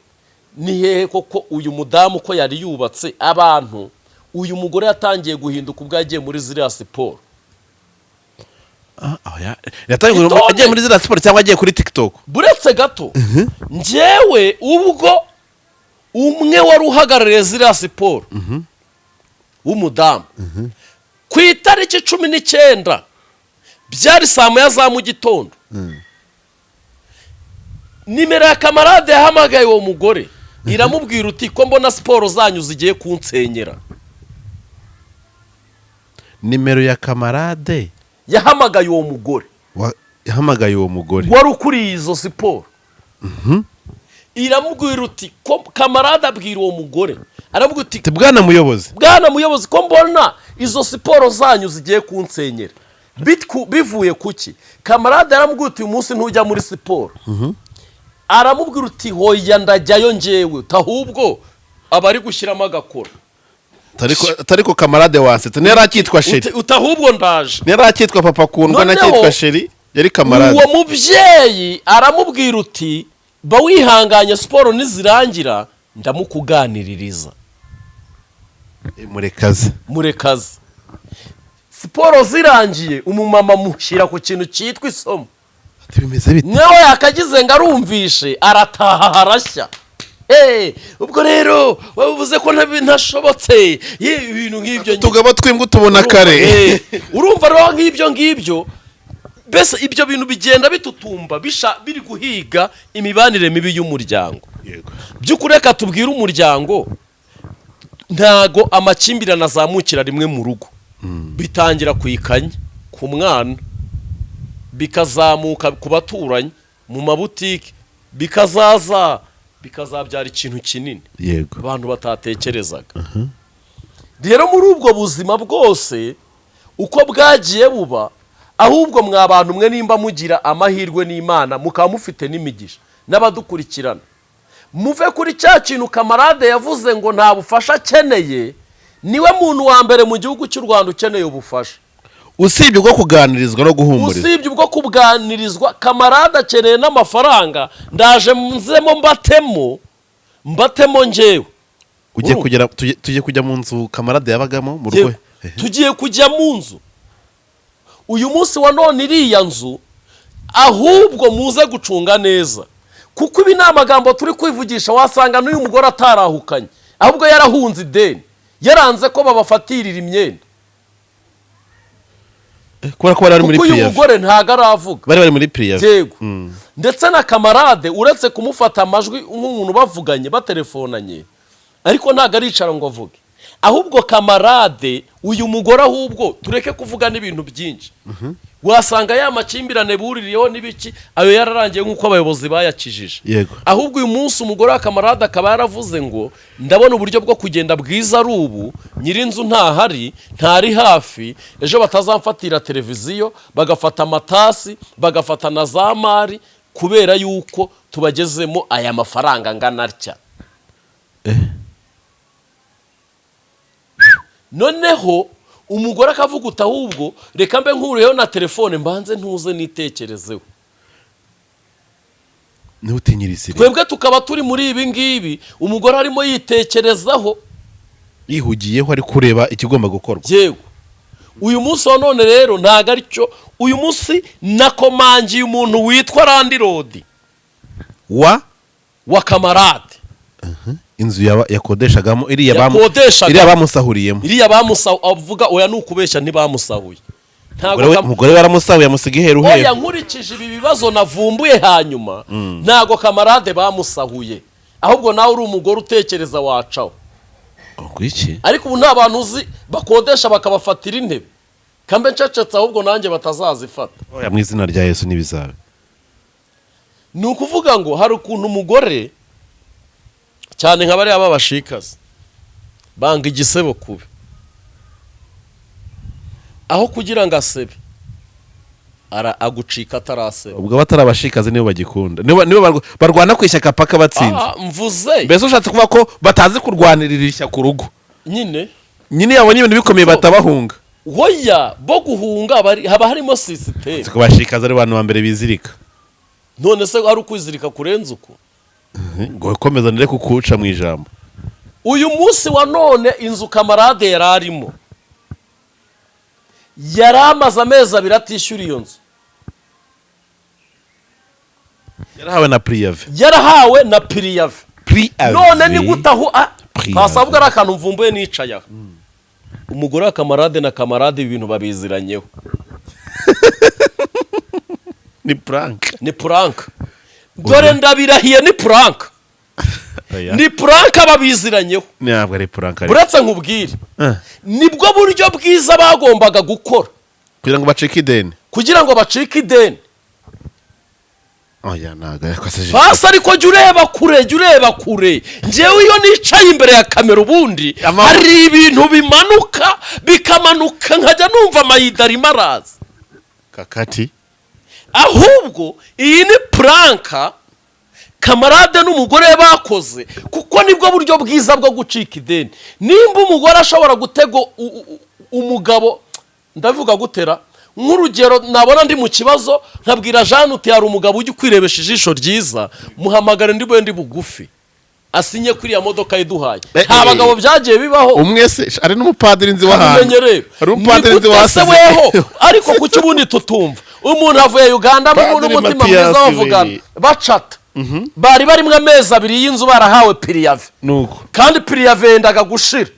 ni hehe koko uyu mudamu ko yari yubatse abantu, uyu mugore yatangiye guhinduka ubwo yagiye muri ziriya siporo. Agiye muri ziriya siporo cyangwa agiye kuri TikTok? Buretse gato, njyewe ubwo umwe wari uhagarariye ziriya siporo w'umudamu, ku itariki 19 byari saa moya za mu gitondo, nimero ya kamarade yahamagaye uwo mugore iramubwira uti ko mbona siporo zanyu zigiye kunsenyera. Nimero ya kamarade yahamagaye uwo mugore wari ukuriye izo siporo. Iramubwira uti ko kamarade abwira uwo mugore, aramubwira uti bwana muyobozi ko mbona izo siporo zanyu zigiye kunsenyera. Bivuye kuki? Kamarade aramubwira uti uyu munsi ntujya muri siporo. Aramubwira uti hoya ndajyayo njyewe, ahubwo abari gushyiramo agakora. Tariko kamarade wansetse nera akitwa Sheri, utahubwo ndaje nera akitwa papa kundwa nakitwa Sheri, yari kamarade. Uwo mubyeyi aramubwira uti ba wihanganye, siporo nizirangira ndamukuganiririza. Murekaze siporo zirangiye, umumama mushyira ku kintu cyitwa isomo. Bimeze bite? Nawe yakagize ngo arumvishe, arataha harashya. Ubwo rero wabuze ko ntashobotse ibintu nk'ibyo, tugaba twimbwa tubona kare. Urumva rero nk'ibyo bese ibyo bintu bigenda bitutumba biri guhiga imibanire mibi y'umuryango. By'ukuri reka tubwire umuryango, ntago amakimbirane azamukira rimwe mu rugo. Bitangira kwikanya ku mwana, bikazamuka ku baturanyi, mu mabutike, bikazabyara ikintu kinini abantu batatekerezaga. Rero muri ubwo buzima bwose uko bwagiye buba, ahubwo mwa bantu mwe nimba mugira amahirwe n'Imana, mukaba mufite n'imigisha n'abadukurikirana, muve kuri cya kintu kamarade yavuze ngo nta bufasha akeneye. Niwe muntu wa mbere mu gihugu cy'u Rwanda ukeneye ubufasha. Usibye ubwo kuganirizwa no guhumuriza, usibye ubwo kuganirizwa, kamarade akeneye n'amafaranga. Ndaje nzemo mbatemo njyewe. Tugiye kujya mu nzu kamarade yabagamo mu rugo. Tugiye kujya mu nzu uyu munsi wa none, iriya nzu ahubwo muze gucunga neza, kuko ibi ni amagambo turi kwivugisha. Wasanga n'uyu mugore atarahukanye, ahubwo yarahunze ideni, yaranze ko babafatirira imyenda. kubera ko bari muri kuko uyu prive mugore ntago aravuga bari muri prive yego ndetse na kamarade uretse kumufata amajwi nk'umuntu bavuganye batelefonanye ariko ntago aricara ngo avuge ahubwo kamarade uyu mugore ahubwo tureke kuvuga n'ibintu byinshi wasanga ya makimbirane buririyeho n'ibiki ayo yararangiye nk'uko abayobozi bayakijije yego ahubwo uyu munsi umugore wa kamarade akaba yaravuze ngo ndabona uburyo bwo kugenda bwiza ari ubu nyirinzu ntahari ntari hafi ejo batazamfatira televiziyo bagafata amatasi bagafata na za mari kubera yuko tubagezemo aya mafaranga angana atya noneho umugore akavuga uti ahubwo reka mbe nkuriyeho na telefone mbanze ntuze nitekerezeho ntutinyirize twebwe tukaba turi muri ibi ngibi umugore arimo yitekerezaho yihugiyeho ari kureba ikigomba gukorwa yego uyu munsi wa none rero ntago aricyo uyu munsi nakomangiye umuntu witwa Landirodi wa kamarade inzu yakodeshagamo iriya bamusahuriyemo avuga oya nukubeshya ntibamusahuye umugore waramusahuye amusiga iheru oya nkurikije ibi bibazo navumbuye hanyuma ntago kamarade bamusahuye ahubwo nawe uri umugore utekereza wacaho ariko ubu nta bantu uzi bakodesha bakabafatira intebe kambe ncecetse ahubwo nanjye batazazifata oya mu izina rya Yesu n'ibizabe ni ukuvuga ngo hari ukuntu umugore cyane nka bariya b'abashikazi banga igisebo kubi aho kugira ngo asebe agucika atarasebe ubwo batarabashikazi nibo bagikunda nibo barwana ku ishyaka paka batsinze mvuze mbese ushatse kuvuga ko batazi kurwanirira ishyaka urugo nyine yabonye ibintu bikomeye batabahunga hoya bo guhunga haba harimo sisiteme siko bashikazi ari abantu ba mbere bizirika none se ari ukwizirika kurenza uko ngo komeza ndere kukuca mu ijambo uyu munsi wa none inzu kamarade yararimo yaramaze amezi 2 atishyura iyo nzu yarahawe na prive none ni gutaho ntasavuga ari akantu mvumbuye nicaye umugore wa kamarade na kamarade ibintu babiziranyeho ni prank dore ndabirahiye ni prank ni prank babiziranyeho ntabwo ari prank buretse nkubwire nibwo buryo bwiza bagombaga gukora kugira ngo bacike ideni oya naga yakoseje basi ariko jya ureba kure njyewe iyo nicaye imbere ya kamera ubundi hari ibintu bimanuka bikamanuka nkajya numva amayidari maraza kakati ahubwo iyi ni pranka kamarade n'umugore bakoze kuko nibwo buryo bwiza bwo gucika ideni nimba umugore ashobora gutego umugabo ndavuga gutera nk'urugero nabona ndi mu kibazo nkabwira Jean uti hari umugabo ujye kwirebesha ijisho ryiza muhamagara ndi bwendi bugufi asinye kuri ya modoka iduhaye nta bagabo byagiye bibaho umwe se ari n'umupadiri nzi wahandi ari umupadiri nzi wasizeho ariko kuki ubundi tutumva umuntu avuye Uganda n'umutima mwiza bavugana bacata bari barimwe amezi 2 y'inzu barahawe piriyave nuko kandi piriyave yendaga gushira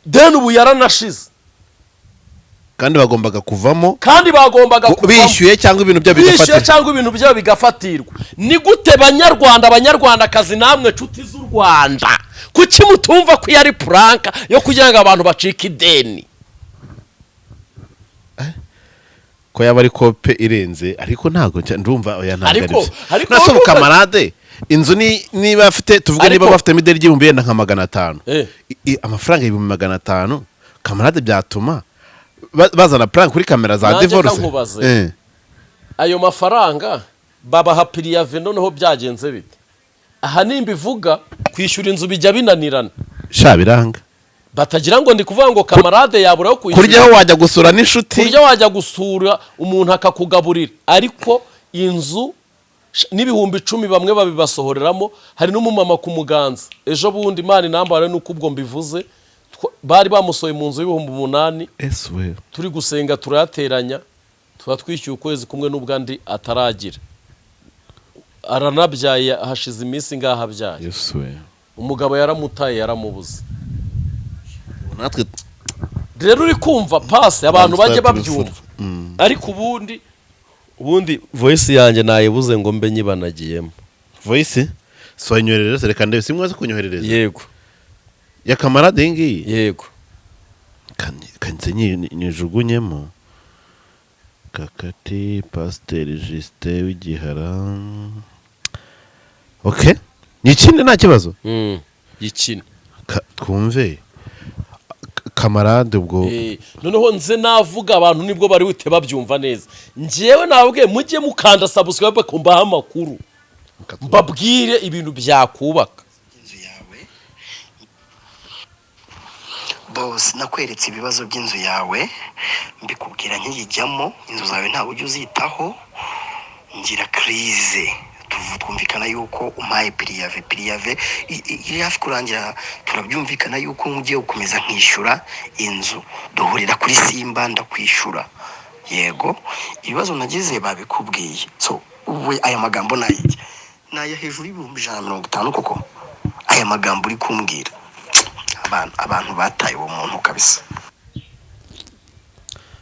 deni ubu yaranashize kandi bagombaga kuvamo bishyuye cyangwa ibintu byabo bigafatirwa ni gute abanyarwandakazi namwe nshuti z'u Rwanda kuki mutumva ko yari pranka yo kugira ngo abantu bacike ideni ko yaba ari kope irenze ariko ntago ndumva oya ntago ariko kamarade inzu niba afite tuvuge niba bafite mideli y'ibihumbi nka 500 amafaranga y'ibihumbi 500 kamarade byatuma bazana prank kuri kamera za divorce ayo mafaranga babaha piriyave noneho byagenze bite aha nimba ivuga kwishyura inzu bijya binanirana biranga batagira ngo ndi kuvuga ngo kamarade yaburaho kwishyura kuryaho wajya gusura n'inshuti wajya gusura umuntu akakugaburira ariko inzu n'ibihumbi 10 bamwe babibasohoreramo hari n'umumama ku muganza ejo bundi Imana inambare nuko ubwo mbivuze bari bamusoye mu nzu y'ibihumbi 8 turi gusenga turayateranya tuba twishyuye ukwezi kumwe n'ubwandi ataragira aranabyaye hashize iminsi ngaha byaye umugabo yaramutaye yaramubuze natwe rero uri kumva pase abantu bajye babyumva ariko ubundi voice yanjye nayibuze ngo mbe nyibanagiyemo. voice soanyoherereza reka ndebe simwaze kunyoherereza Yego ya kamarade ngiyi yego kanze nyijugunyemo Kakati Pasteur Justin w'Igihara. Okay, nikinde nta kibazo yikine twumve kamarade ubwo noneho nze navuga abantu nibwo bari wite babyumva neza. Njewe nababwiye mujye mukanda subscribe kumbaha amakuru mbabwire ibintu byakubaka. Boss nakweretse ibibazo by'inzu yawe mbikubwira nk'iyijyamo inzu zawe nta ujye uzitaho ngira crise twumvikana yuko umpaye piriave iri hafi kurangira turabyumvikana yuko ngiye gukomeza nkishyura inzu duhurira kuri Simba ndakwishura yego ibibazo nagize babikubwiye so uwe aya magambo naya hejuru y'ibihumbi 150 koko aya magambo uri kumbwira abantu bataye uwo muntu kabisa.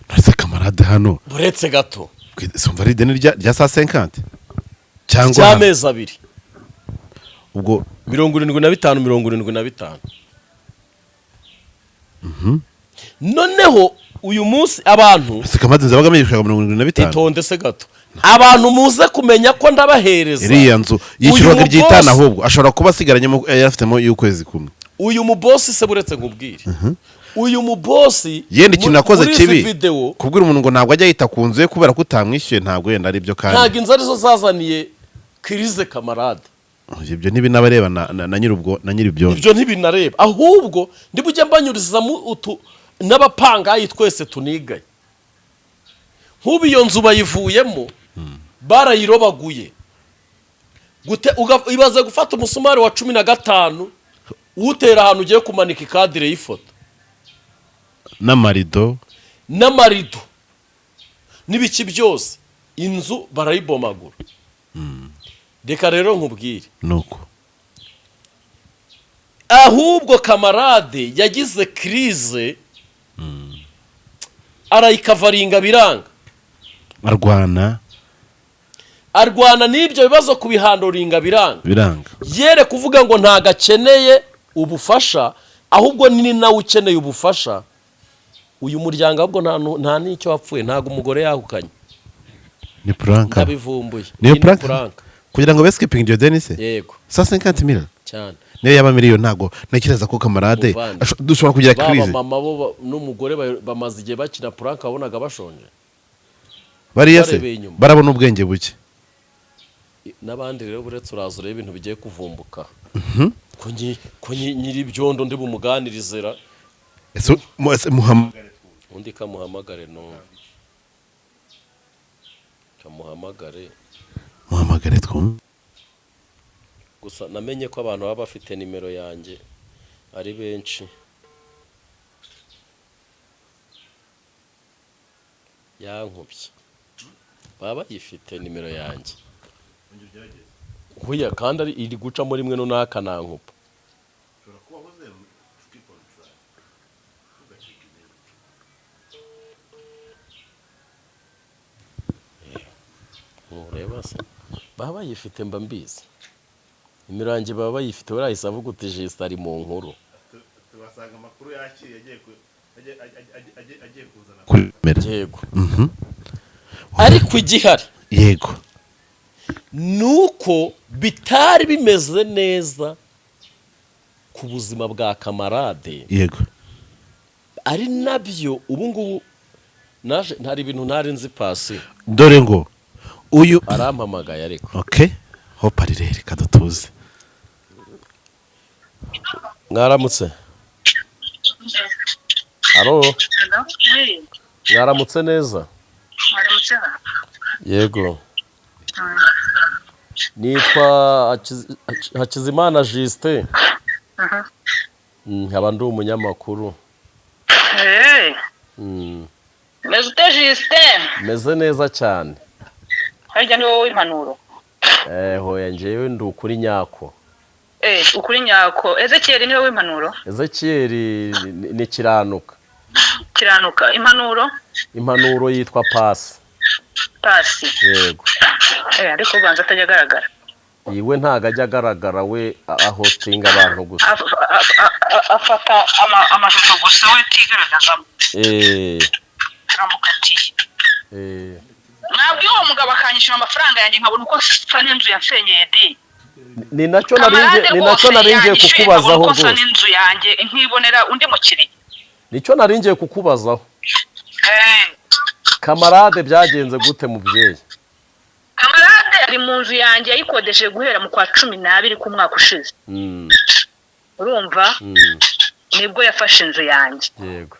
Nase kamarade hano buretse gato somva ari deni rya 150 cyangwa cy'amezi abiri ubwo 75 noneho uyu munsi abantu kamarade zabaga menyesha 75 itonde se gato abantu muze kumenya ko ndabahereza iriya nzu yishyuraga ryitana ahubwo ashobora kuba asigaranye yarafitemo y'ukwezi kumwe. Uyu mubosi se buretse nkubwire uyu mubosi yenda ikintu nakoze kibi kubwira umuntu ngo ntabwo ajya yita ku nzu ye kubera ko utamwishyuye ntabwo yenda ari byo kandi ntabwo inzu arizo zazaniye crise kamarade. Ibyo ntibinabareba na nyirubwo na nyiribyo ibyo ntibinareba ahubwo ndibujye mbanyuriza utu n'abapangayi twese tunigaye nk'ubu iyo nzu bayivuyemo barayirobaguye ibaze gufata umusumari wa 15 utera ahantu ugiye kumanika ikadire y'ifoto n'amarido n'ibiki byose inzu barayibomagura. Reka rero nkubwire nuko ahubwo kamarade yagize crise arayikavaringa biranga arwana n'ibyo bibazo kubihandoringa biranga yere kuvuga ngo nta gakeneye ubufasha ahubwo ni nawe ukeneye ubufasha. Uyu muryango ahubwo nta n'icyo wapfuye ntago umugore yahukanye ni prank ndabivumbuye ni prank kugira ngo beskipping iyo denise yego 150 million cyane niyo yaba miliyoni ntago nakiraza ko kamarade dushobora kugira crise mama bo n'umugore bamaze igihe bakina prank wabonaga bashonje bariya se barabona ubwenge buke n'abandi rero buretse uraza ureba ibintu bigiye kuvumbuka ko nyiri byondo ndi bumuganirizera ese muhamagare undi kamuhamagare no muhamagare twum gusa namenye ko abantu baba bafite nimero yanjye ari benshi yankubye baba yifite nimero yanjye huya kandi ari iri guca muri mwe no nakanankupa ureba se baba bayifite mba mbizi nimero yanjye baba bayifite barahise avuga uti Justin ari mu nkuru tubasanga amakuru yaciye agiye kuzana kuri yego ariko igihari yego nuko bitari bimeze neza ku buzima bwa kamarade yego ari nabyo ubu ngubu naje ntari ibintu ntari nzi pasi dore ngo uyu arampamagaye ariko okay hopa rirere kadutuze mwaramutse alo mwaramutse neza yego nitwa Hakizimana Justin nkaba ndi umunyamakuru meze ute Justin meze neza cyane harya ni wowe impanuro hoya njyewe ndi ukuri nyako ukuri nyako Ezekiel ni wowe impanuro Ezekiel ni kiranuka gukiranuka impanuro yitwa pasi yego ariko ubanza atajya agaragara iwe ntago ajya agaragara we ahostinga abantu gusa afata amashusho gusa we tigaragazamo turamukatiye nabwo uwo mugabo akanyishyura amafaranga yanjye nkabona uko nsa n'inzu yasenyeye di ni nacyo naringiye kukubazaho rwose n'inzu yanjye nkibonera undi mukiriya nicyo naringiye kukubazaho kamarade byagenze gute mubyeyi kamarade ari mu nzu yanjye yayikodesheje guhera mu kwa 12 ku mwaka ushize urumva nibwo yafashe inzu yanjye yego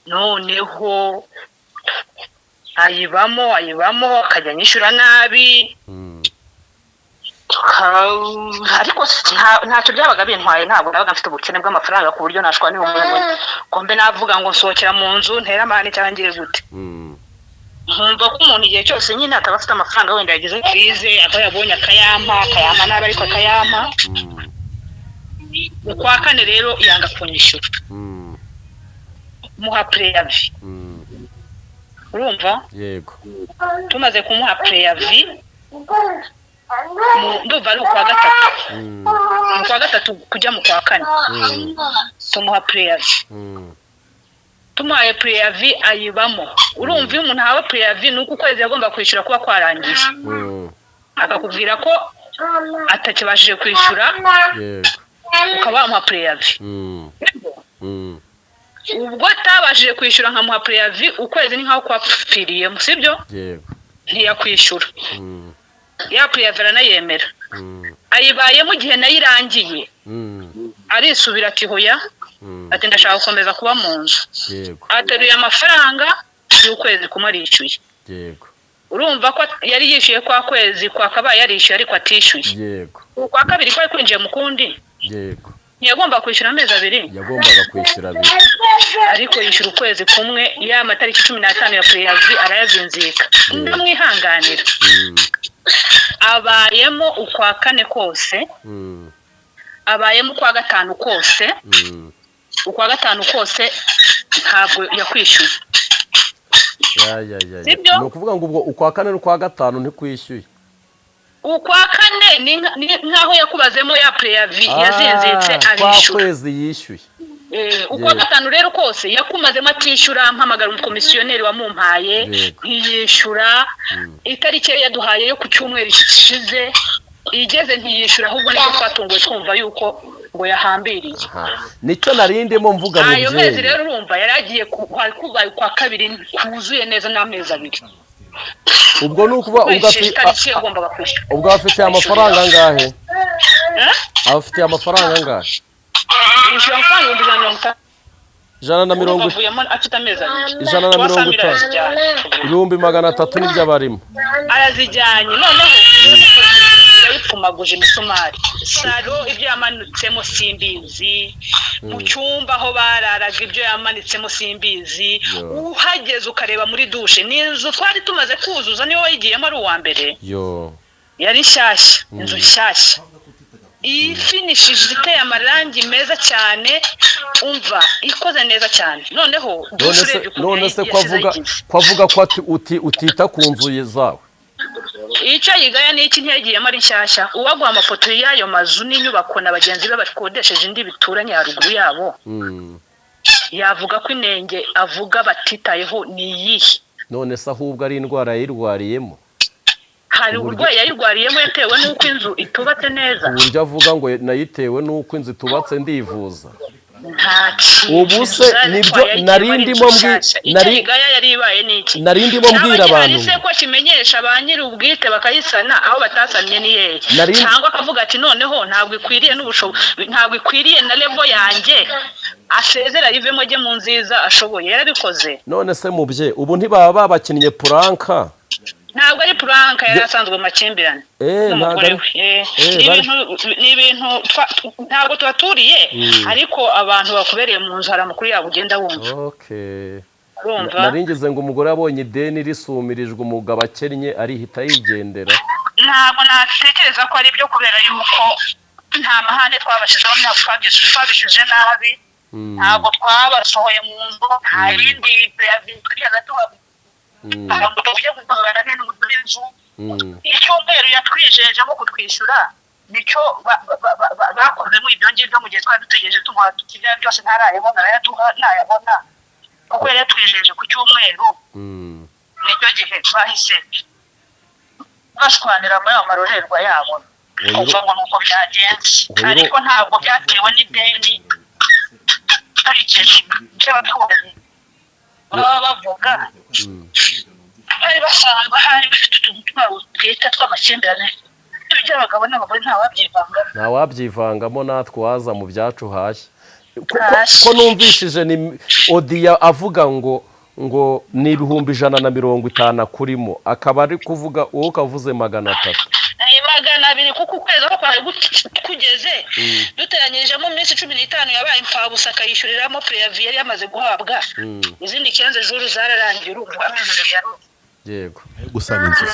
noneho ayibamo akajya nyishyura nabi ariko ntacyo byabaga bintwaye ntabwo nabaga mfite ubukene bw'amafaranga ku buryo nashwa niba umuntu ngo mbe navuga ngo nsohokera mu nzu ntera amahane cyangwa ngire gute nkumva ko umuntu igihe cyose nyine ataba afite amafaranga wenda yagize krize aho yabonye akayampa nabi ariko akayampa ukwa kane rero yanga kunyishyura muha preavi urumva yego tumaze kumuha preavi ndumva ari ukwa gatatu kujya mu kwa kane tumuha preavi tumuhaye preavi ayibamo urumva iyo umuntu haba preavi nuko ukwezi yagomba kwishyura kuba kwarangiye akakubwira ko atakibashije kwishyura ukaba wamuha preavi ubwo atabashije kwishyura nkamuha preavi ukwezi ni nkaho kwapfiriyemo sibyo ntiyakwishyura ya preavi aranayemera ayibaye mu gihe nayirangiye arisubira ati hoya ati ndashaka gukomeza kuba mu nzu ateruye amafaranga y'ukwezi kumwe arishyuye urumva ko yari yishyuye kwa kwezi kwa kabaye yarishyuye ariko atishyuye kwa kabiri kwari kwinjiye mu kundi ntiyagomba kwishyura amezi 2 yagombaga kwishyura 2 ariko yishyura ukwezi kumwe ya matariki 15 ya preavi arayazinzika ndamwihanganira abayemo ukwa kane kose abayemo ukwa gatanu kose ukwa gatanu kose ntabwo yakwishyuye ni ukuvuga ngo ubwo ukwa kane n'ukwa gatanu ntikwishyuye ukwa kane ni nkaho yakubazemo ya preavi yazinzitse arishyura kwa kwezi yishyuye ukwa gatanu rero kose yakumazemo atishyura mpamagara umukomisiyoneri wamumpaye ntiyishyura itariki yaduhaye yo ku cyumweru gishize igeze ntiyishyura ahubwo nibwo twatunguwe twumva yuko ngo yahambiriye nicyo narindimo mvuga mu ayo mezi rero urumva yaragiye kubaye kwa kabiri kuzuye neza n'amezi 2 ubwo nukuba ubwo afite amafaranga angahe afite amafaranga angahe ijana na mirongo ibihumbi 300 nibyo abarimo arazijyanye noneho yayipfumaguje imisumari salo ibyo yamanutsemo simbizi mu cyumba aho bararaga ibyo yamanitsemo simbizi uhageze ukareba muri dushe n'inzu twari tumaze kuzuza niwe wayigiyemo ari uwa mbere yari nshyashya inzu nshyashya ifinishije iteye amarangi meza cyane umva ikoze neza cyane noneho none se kwavuga ko utita ku nzu zawe icyo yigaya n'iki ntiyagiyemo ari nshyashya uwaguha amafoto y'ayo mazu n'inyubako na bagenzi be bakodesheje indi bituranye haruguru yabo yavuga ko inenge avuga batitayeho ni iyihe none se ahubwo ari indwara yayirwariyemo hari uburwayi yayirwariyemo yatewe n'uko inzu itubatse neza uburyo avuga ngo nayitewe n'uko inzu itubatse ndivuza ubu se nibyo narindimo mbwira abantu se ko kimenyesha ba nyiri ubwite bakayisana aho batasanye ni yeye cyangwa akavuga ati noneho ntabwo ikwiriye ntabwo ikwiriye na level yanjye asezera yivemo ajye mu nziza ashoboye yarabikoze none se mubye ubu ntibaba babakinnye puranka ntabwo ari puranka yari asanzwe mu makimbirane n'umugore we ni ibintu ntabwo tuhaturiye ariko abantu bakubereye mu nzu hari amakuru yabo ugenda wumva naringize ngo umugore abonye ideni risumirijwe umugabo akennye arihita yigendera ntabwo natekereza ko ari byo kubera yuko nta mahane twabashizeho ntabwo twabishyuje nabi ntabwo twabasohoye mu nzu nta yindi twigeze tuhabwa ntabwo tuvuye guhangana n'inzu icyumweru yatwijejemo kutwishyura nicyo bakozemo ibyo ngibyo mu gihe twari dutegereje tumuha ibyo byose ntarayabona nayabona kuko yari yatwijeje ku cyumweru nicyo gihe bahise bashwanira muri ayo marorerwa yabo kuva ngo nuko byagenze ariko ntabwo byatewe n'ideni ari ikintu cy'abaturage baba bavuga bari basanga hari bafite utuntu twabo twita tw'amakimbirane iby'abagabo n'abagore ntawabyivangamo natwe waza mu byacu hashya ko numvishije ni Odiya avuga ngo ni 150 akurimo akaba ari kuvuga wowe ukavuze 300 200 kuko ukwezi ko kwari kugeze duteranyirije mu minsi 15 yabaye impfabusa akayishyuriramo preavis yari yamaze guhabwa izindi kirenze juru zararangiye urumva amezi yaro yego gusana inzu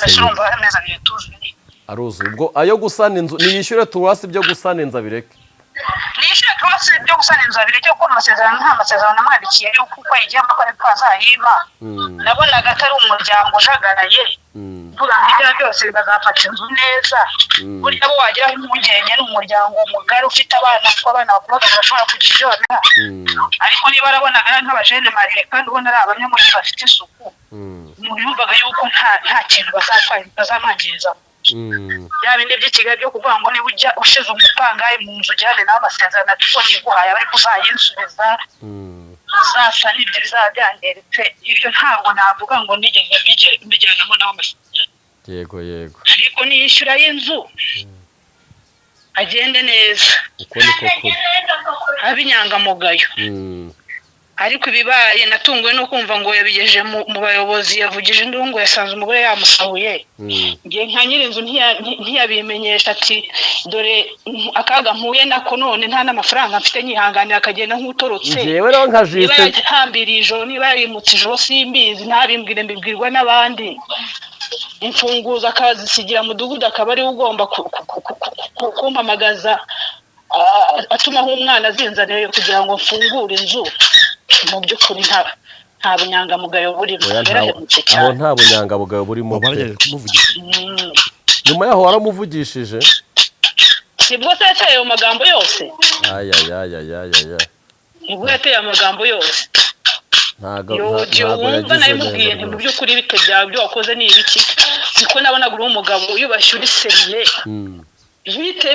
aruzi ubwo ayo gusana inzu niyishyure tuwasi byo gusana inzu abireke nishyure tuwasi byo gusana inzu abireke ko amasezerano nta masezerano namwandikiye yo kuko igihe amakore twazahima nabonaga atari umuryango ujagaraye mvuga ngo ibyo byose bazafata inzu neza burya bo wagiraho impungenge n'umuryango mugari ufite abana kuko abana bakuru bashobora kugira ibyo bamera ariko niba arabonaga nk'abajene marire kandi ubona ari abanyamuri bafite isuku yumvaga yuko nta kintu bazamwangiriza bindi by'ikigali byo kuvuga ngo niba ujya ushize umupangayi mu nzu ujyane nawe amasezerano ati ko niguhaye bari kuzayinsubiza uzasa n'ibyo bizaba byangiritse ibyo ntabwo navuga ngo nigeze mbijyanamo nawe amasezerano yego ariko niyishyura y'inzu agende neza uko niko kuri abinyangamugayo ariko ibibaye natunguwe no kumva ngo yabigeje mu bayobozi yavugije indungu yasanze umugore yamusahuye ngiye nka nyirinzu ntiyabimenyesha ati dore akaga mpuye nako none nta n'amafaranga mfite nyihanganira akagenda nk'utorotse jewe rero nkajise hambira ijoro niba yimutse ijoro simbizi ntabimbwire mbibwirwa n'abandi imfunguzo akazisigira mudugudu akaba ari ugomba kumpamagaza atuma umwana azinzaniye kugira ngo mfungure inzu mu by'ukuri nta bunyangamugayo burimo aho nta bunyangamugayo burimo nyuma yaho waramuvugishije sibwo se yateye ayo magambo yose nibwo yateye amagambo yose ntabwo wumva nabimubwiye nti mu by'ukuri bite byawe ibyo wakoze ni ibiki siko nabonaga uri umugabo uyubashye uri seriye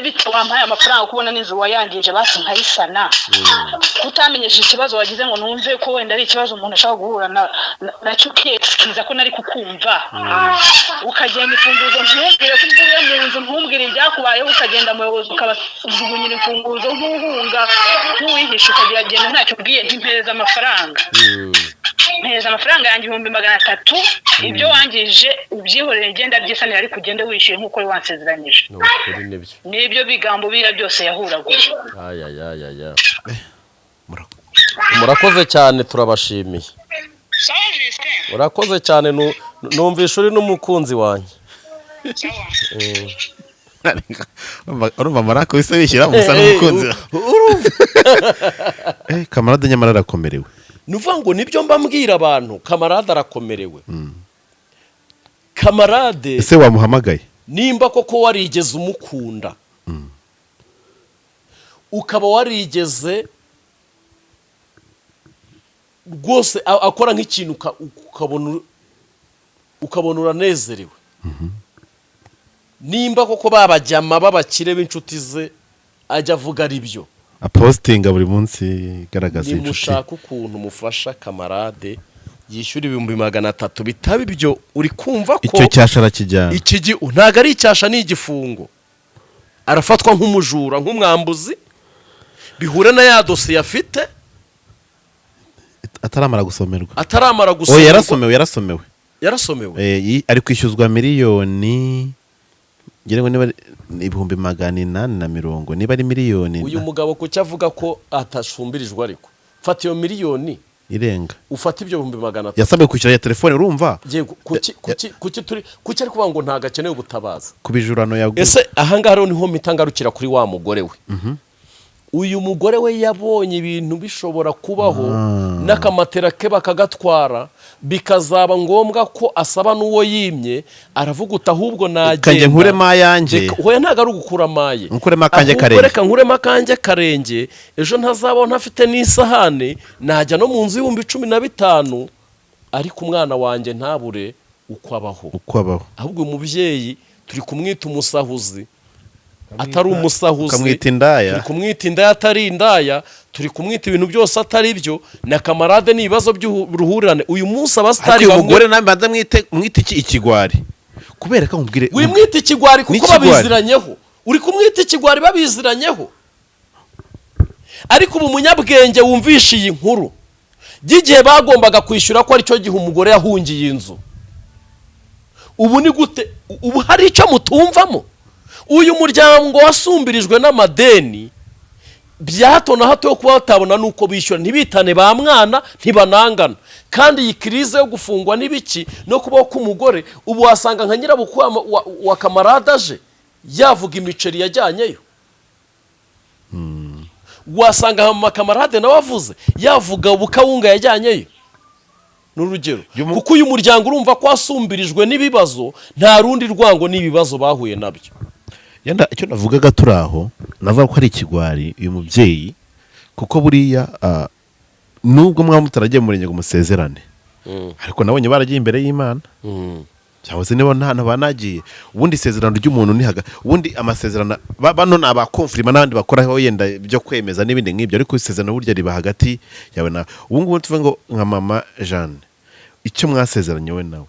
bite wampaye amafaranga kubona n'inzu wayangije basi nkayisana utamenyesha ikibazo wagize ngo numve ko wenda ari ikibazo umuntu ashaka guhura nacyo ukiexkiza ko nari kukumva ukagenda imfunguzo ntumbwire ko uvuye mu nzu ntumbwire ibyakubayeho ukagenda muyobozi ukabajugunyira imfunguzo nk'uhunga nk'uwihisha ukagenda ntacyo ubwiye ntimpereza amafaranga mpereza amafaranga yanjye 300 ibyo wangije ubyihorere ngenda byisanira ariko ugende wishyuye nk'uko wari wansezeranyije nibyo bigambo bira byose yahuraguye murakoze cyane turabashimiye murakoze cyane numvisha uri n'umukunzi wanjye urumva marako wese wishyira musa n'umukunzi kamarade nyamara arakomerewe nuvuga ngo nibyo mbambwira abantu kamarade arakomerewe kamarade ese wamuhamagaye nimba koko warigeze umukunda ukaba warigeze rwose akora nk'ikintu ukabona uranezerewe nimba koko babajyama babakire b'inshuti ze ajya avuga ari byo apostinga buri munsi igaragaza inshuti nimushaka ukuntu mufasha kamarade yishyura 300 bitaba ibyo uri kumva ko icyo cyashara kijyana ntago ari icyasha ni igifungo arafatwa nk'umujura nk'umwambuzi bihure na ya dosiye afite ataramara gusomerwa yarasomewe ari kwishyuzwa miliyoni ngira ngo niba 840 niba ari miliyoni uyu mugabo kuki avuga ko atashumbirijwe ariko fata iyo miliyoni irenga ufata ibyo 300 yasabwe kwishyura ya telefone urumva kuki ari kuvuga ngo ntago akeneye ubutabaza kubijurano yaguye ese ahangaha rero niho mitangarukira kuri wa mugore we uyu mugore we yabonye ibintu bishobora kubaho n'akamatera ke bakagatwara bikazaba ngombwa ko asaba n'uwo yimye aravuga uti ahubwo nagenda kanjye nkuremo ayanjye hoya ntago ari ugukura amaye nkuremo akanjye karenge reka nkuremo akanjye karenge ejo ntazabona ntafite n'isahane najya no mu nzu y'ibihumbi 15 ariko umwana wanjye ntabure uko abaho ahubwo uyu mubyeyi turi kumwita umusahuzi atari umusahuzi kamwita indaya turi kumwita indaya atari indaya turi kumwita ibintu byose atari byo na kamarade n'ibibazo by'uruhurirane uyu munsi abasitari bamwe umugore namwe banza mwite ikigwari kubera ko nkubwire wimwita ikigwari kuko babiziranyeho uri kumwita ikigwari babiziranyeho ariko ubu munyabwenge wumvisha iyi nkuru gigihe bagombaga kwishyura ko aricyo gihe umugore yahungiye inzu ubu ni gute ubu hari icyo mutumvamo uyu muryango wasumbirijwe n'amadeni bya hato na hato yo kuba batabona nuko bishyura ntibitane ba mwana ntibanangana kandi iyi kirize yo gufungwa n'ibiki no kubaho k'umugore ubu wasanga nka nyirabukwe wa kamarade aje yavuga imiceri yajyanyeyo wasanga nka kamarade nawe avuze yavuga ubukawunga yajyanyeyo n'urugero kuko uyu muryango urumva ko wasumbirijwe n'ibibazo nta rundi rwango n'ibibazo bahuye nabyo yenda icyo navugaga turaho navuga ko ari ikigwari uyu mubyeyi kuko buriya nubwo mwaba mutaragiye mu murenge ngo musezerane ariko nabonye baragiye imbere y'Imana cyangwa se niba nta banagiye ubundi isezerano ry'umuntu ni ubundi amasezerano bano ni abakonfirima n'abandi bakoraho yenda byo kwemeza n'ibindi nk'ibyo ariko isezerano burya riba hagati yawe na ubu ngubu tuvuga ngo nka mama Jeanne icyo mwasezeranye we nawe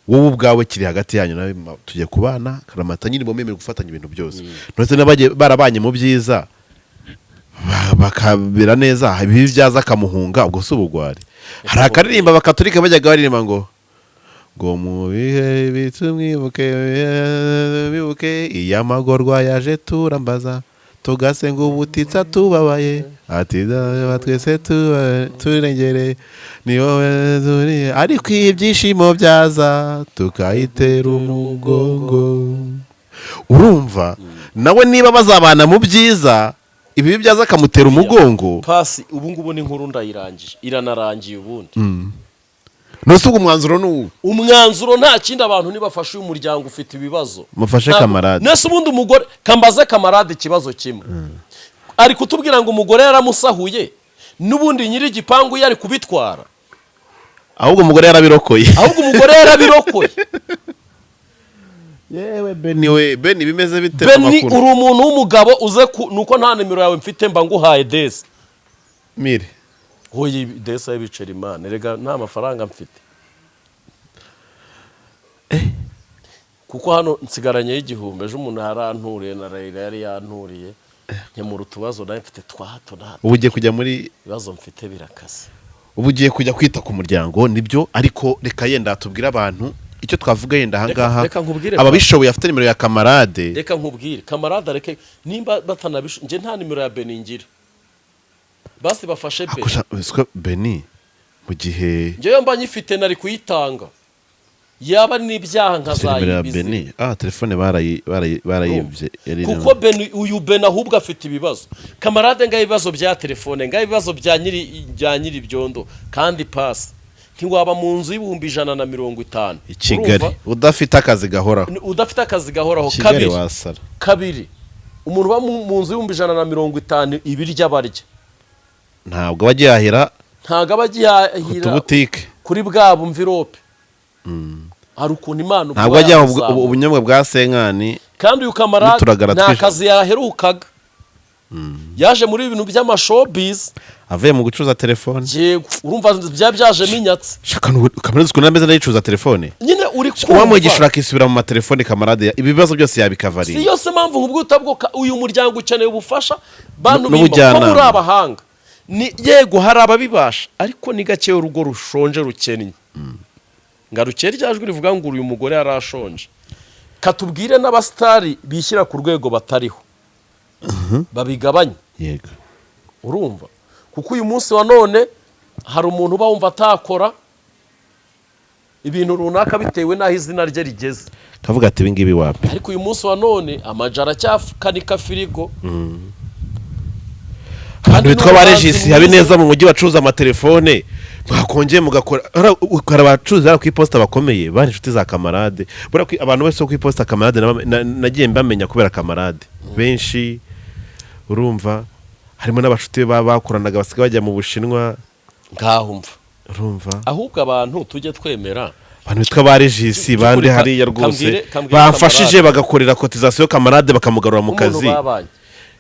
wowe ubwawe kiri hagati yanyu nawe tugiye kubana karamata nyine mumemere gufatanya ibintu byose none nabaje barabanye mu byiza bakabira neza ibi byaza kamuhunga ubwo subugwari hari akaririmba bakaturika bajyaga baririmba ngo mu bihe bitumwibuke iyamagorwa yaje turambaza tugasenga ubutitsa tubabaye ati twese turengere ni wowe turi ariko ibyishimo byaza tukayitera umugongo urumva nawe niba bazabana mu byiza ibi byaza akamutera umugongo pasi ubu ngubu ni nkuru ndayirangije iranarangiye ubundi nose ubwo umwanzuro n'uwo umwanzuro nta kindi abantu nibafashe uyu muryango ufite ibibazo mufashe kamarade nese ubundi umugore kambaze kamarade ikibazo kimwe ari kutubwira ngo umugore yaramusahuye n'ubundi nyiri igipangu yari kubitwara ahubwo umugore yarabirokoye yewe Beni bimeze bite Beni uri umuntu w'umugabo uze nuko nta nimero yawe mfite mba nguhaye desi mire hoye desi y'ibiceri imana rega nta mafaranga mfite kuko hano nsigaranye y'igihumbi ejo umuntu yaranturiye na Raila yari yanturiye nkemura utubazo nawe mfite twa hato na hato ubu ugiye kujya muri ibibazo mfite birakaze ubu ugiye kujya kwita ku muryango nibyo ariko reka yenda tubwire abantu icyo twavuga yenda ahangaha ababishoboye afite nimero ya kamarade reka nkubwire kamarade reke nimba batanabisho nje nta nimero ya Beni ngira basi bafashe Beni mu gihe ngeyo mba nyifite nari kuyitanga yaba n'ibyaha nkazayibize telefone barayivye kuko Beni uyu Beni ahubwo afite ibibazo kamarade ngaho ibibazo bya telefone ngaho ibibazo bya nyiri ibyondo kandi pasi ntiwaba mu nzu y'ibihumbi 150 i Kigali udafite akazi gahoraho kabiri umuntu ba mu nzu y'ibihumbi 150 ibirya barya ntabwo bagihahira utubutike kuri bwa bumvirope hari ukuntu Imana ntabwo bajya ubunyobwa bwa senkani kandi uyu kamarade nta kazi yaherukaga yaje muri ibintu by'amashowbiz avuye mu gucuruza telefone yego urumva byaje minyatse kamarade ukuntu ameze n'ayicuruza telefone nyine uri kumva wamwigisha akisubira mu matelefone kamarade ibibazo byose yabikavarira si yose mpamvu nk'ubwo uyu muryango ukeneye ubufasha bantu bimba ko muri abahanga ni yego hari ababibasha ariko ni gake urugo rushonje rukennye ngarukere ryajwe rivuga ngo uyu mugore yarashonje katubwire n'abastari bishyira ku rwego batariho babigabanye yego urumva kuko uyu munsi wa none hari umuntu uba wumva atakora ibintu runaka bitewe n'aho izina rye rigeze kavuga ati ibingibi wapi ariko uyu munsi wa none amajara cyafkanika firigo abantu bitwa ba Regis Habineza mu mujyi bacuruza amatelefone mwakongeye mugakora abacuruzi ku iposita bakomeye bari inshuti za Kamarade abantu bose ku iposita Kamarade nagiye mbamenya kubera Kamarade benshi urumva harimo n'abashuti bakoranaga basigaye bajya mu Bushinwa ngaho urumva ahubwo abantu tujye twemera abantu bitwa ba Regis bandi hariya rwose bamfashije bagakorera cotisation Kamarade bakamugarura mu kazi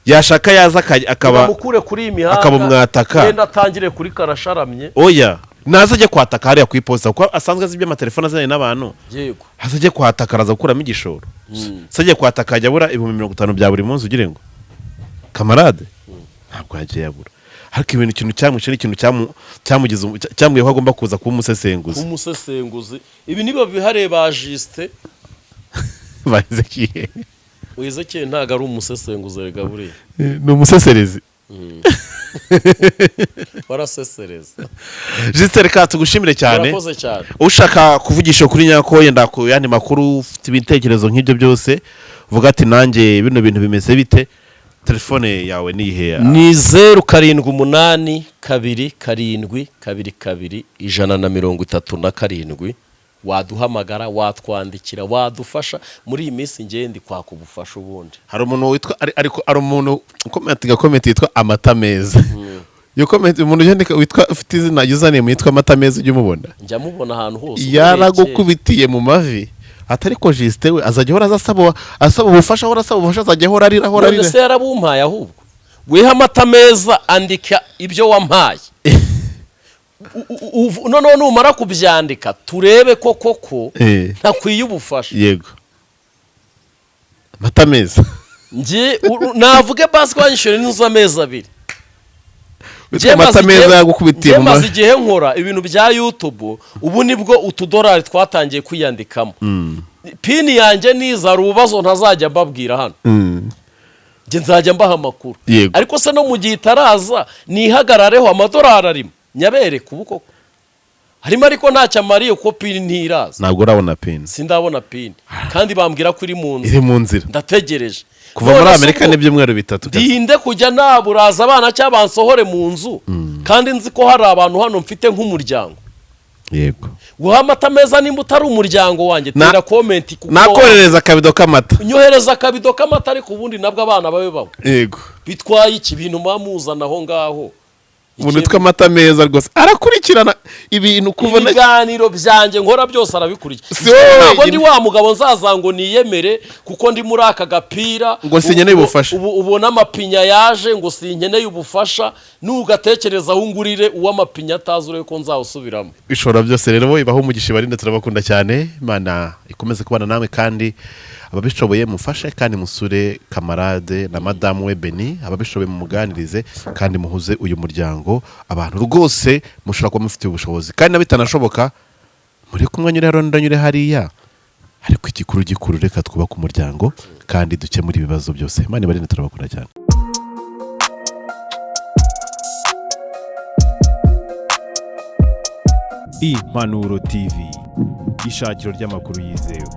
yashaka yaza akaba mukure kuri imihanda akaba umwataka yenda atangire kuri karasharamye oya naza ajye kwataka hariya ku iposita kuko asanzwe azi iby'amatelefone azanye n'abantu yego hazajye kwataka araza gukuramo igishoro sajye kwataka ajya abura 50 bya buri munsi ugire ngo Kamarade ntabwo yagiye yabura ariko ikintu cyamwishe n'ikintu cyamubwiye ko agomba kuza kuba umusesenguzi ibi nibo bihareba Juste bahize kiye Wizeke ntago ari umusesenguzi rega buriya ni umuseserezi warasesereza Juste reka tugushimire cyane urakoze cyane ushaka kuvugisha kuri nyako yenda ku yandi makuru ufite ibitekerezo nk'ibyo byose vuga ati nanjye bino bintu bimeze bite telefone yawe ni ihe ni 0782 2 137 waduhamagara watwandikira wadufasha muri iyi minsi ngende kwaka ubufasha ubundi hari umuntu witwa ariko ari umuntu comment yitwa Amata Meza yo comment umuntu yandika witwa ufite izina username yitwa Amata Meza ujye umubona njya mubona ahantu hose yaragukubitiye mu mavi atari ko Juste we azajya hora asaba ubufasha hora asaba ubufasha azajya hora arira none se yarabumpaye ahubwo weha Amata Meza andika ibyo wampaye none numara kubyandika turebe ko koko ntakwiye ubufasha yego Amata Meza nje navuge basi ko wanyishyura n'inzu amezi 2 Amata Meza yagukubitiye mu mazi igihe nkora ibintu bya YouTube ubu nibwo $2 twatangiye kwiyandikamo pini yanjye niza rubazo ntazajya mbabwira hano nje nzajya mbaha amakuru ariko se no mu gihe itaraza nihagarareho $1 arimo nyabere kubukoko harimo ariko ntacyo amariye uko pini ntiraza ntabwo urabona pini sindabona pini kandi bambwira ko iri mu nzira ndategereje kuva muri Amerika n'ibyumweru 3 dinde kujya naburaza abana cyangwa bansohore mu nzu kandi nzi ko hari abantu hano mfite nk'umuryango yego guha Amata Meza nimba utari umuryango wanjye tera comment kuko nakorereza akabido k'amata nyohereza akabido k'amata ariko ubundi nabwo abana babe bawe yego bitwaye iki bintu mamuzana aho ngaho umuntu witwa Amata Meza rwose arakurikirana ibintu kuva ibiganiro byanjye nkora byose arabikurikira ntabwo ndi wa mugabo nzaza ngo niyemere kuko ndi muri aka gapira ngo sinkeneye ubufasha ubona amapinya yaje ngo sinkeneye ubufasha nugatekereza aho ngurire uw'amapinya atazure ko nzawusubiramo bishora byose rero bo ibaho umugisha barinde turabakunda cyane Imana ikomeze kubana namwe kandi ababishoboye mufashe kandi musure Kamarade na Madame we Beni ababishoboye mu muganirize kandi muhuze uyu muryango abantu rwose mushobora kuba mufite ubushobozi kandi nabitanashoboka muri kumwe nyure hariya ariko igikuru reka twubaka umuryango kandi dukemura ibibazo byose Imana ibarinde turabakunda cyane Impanuro TV ishakiro ry'amakuru yizewe.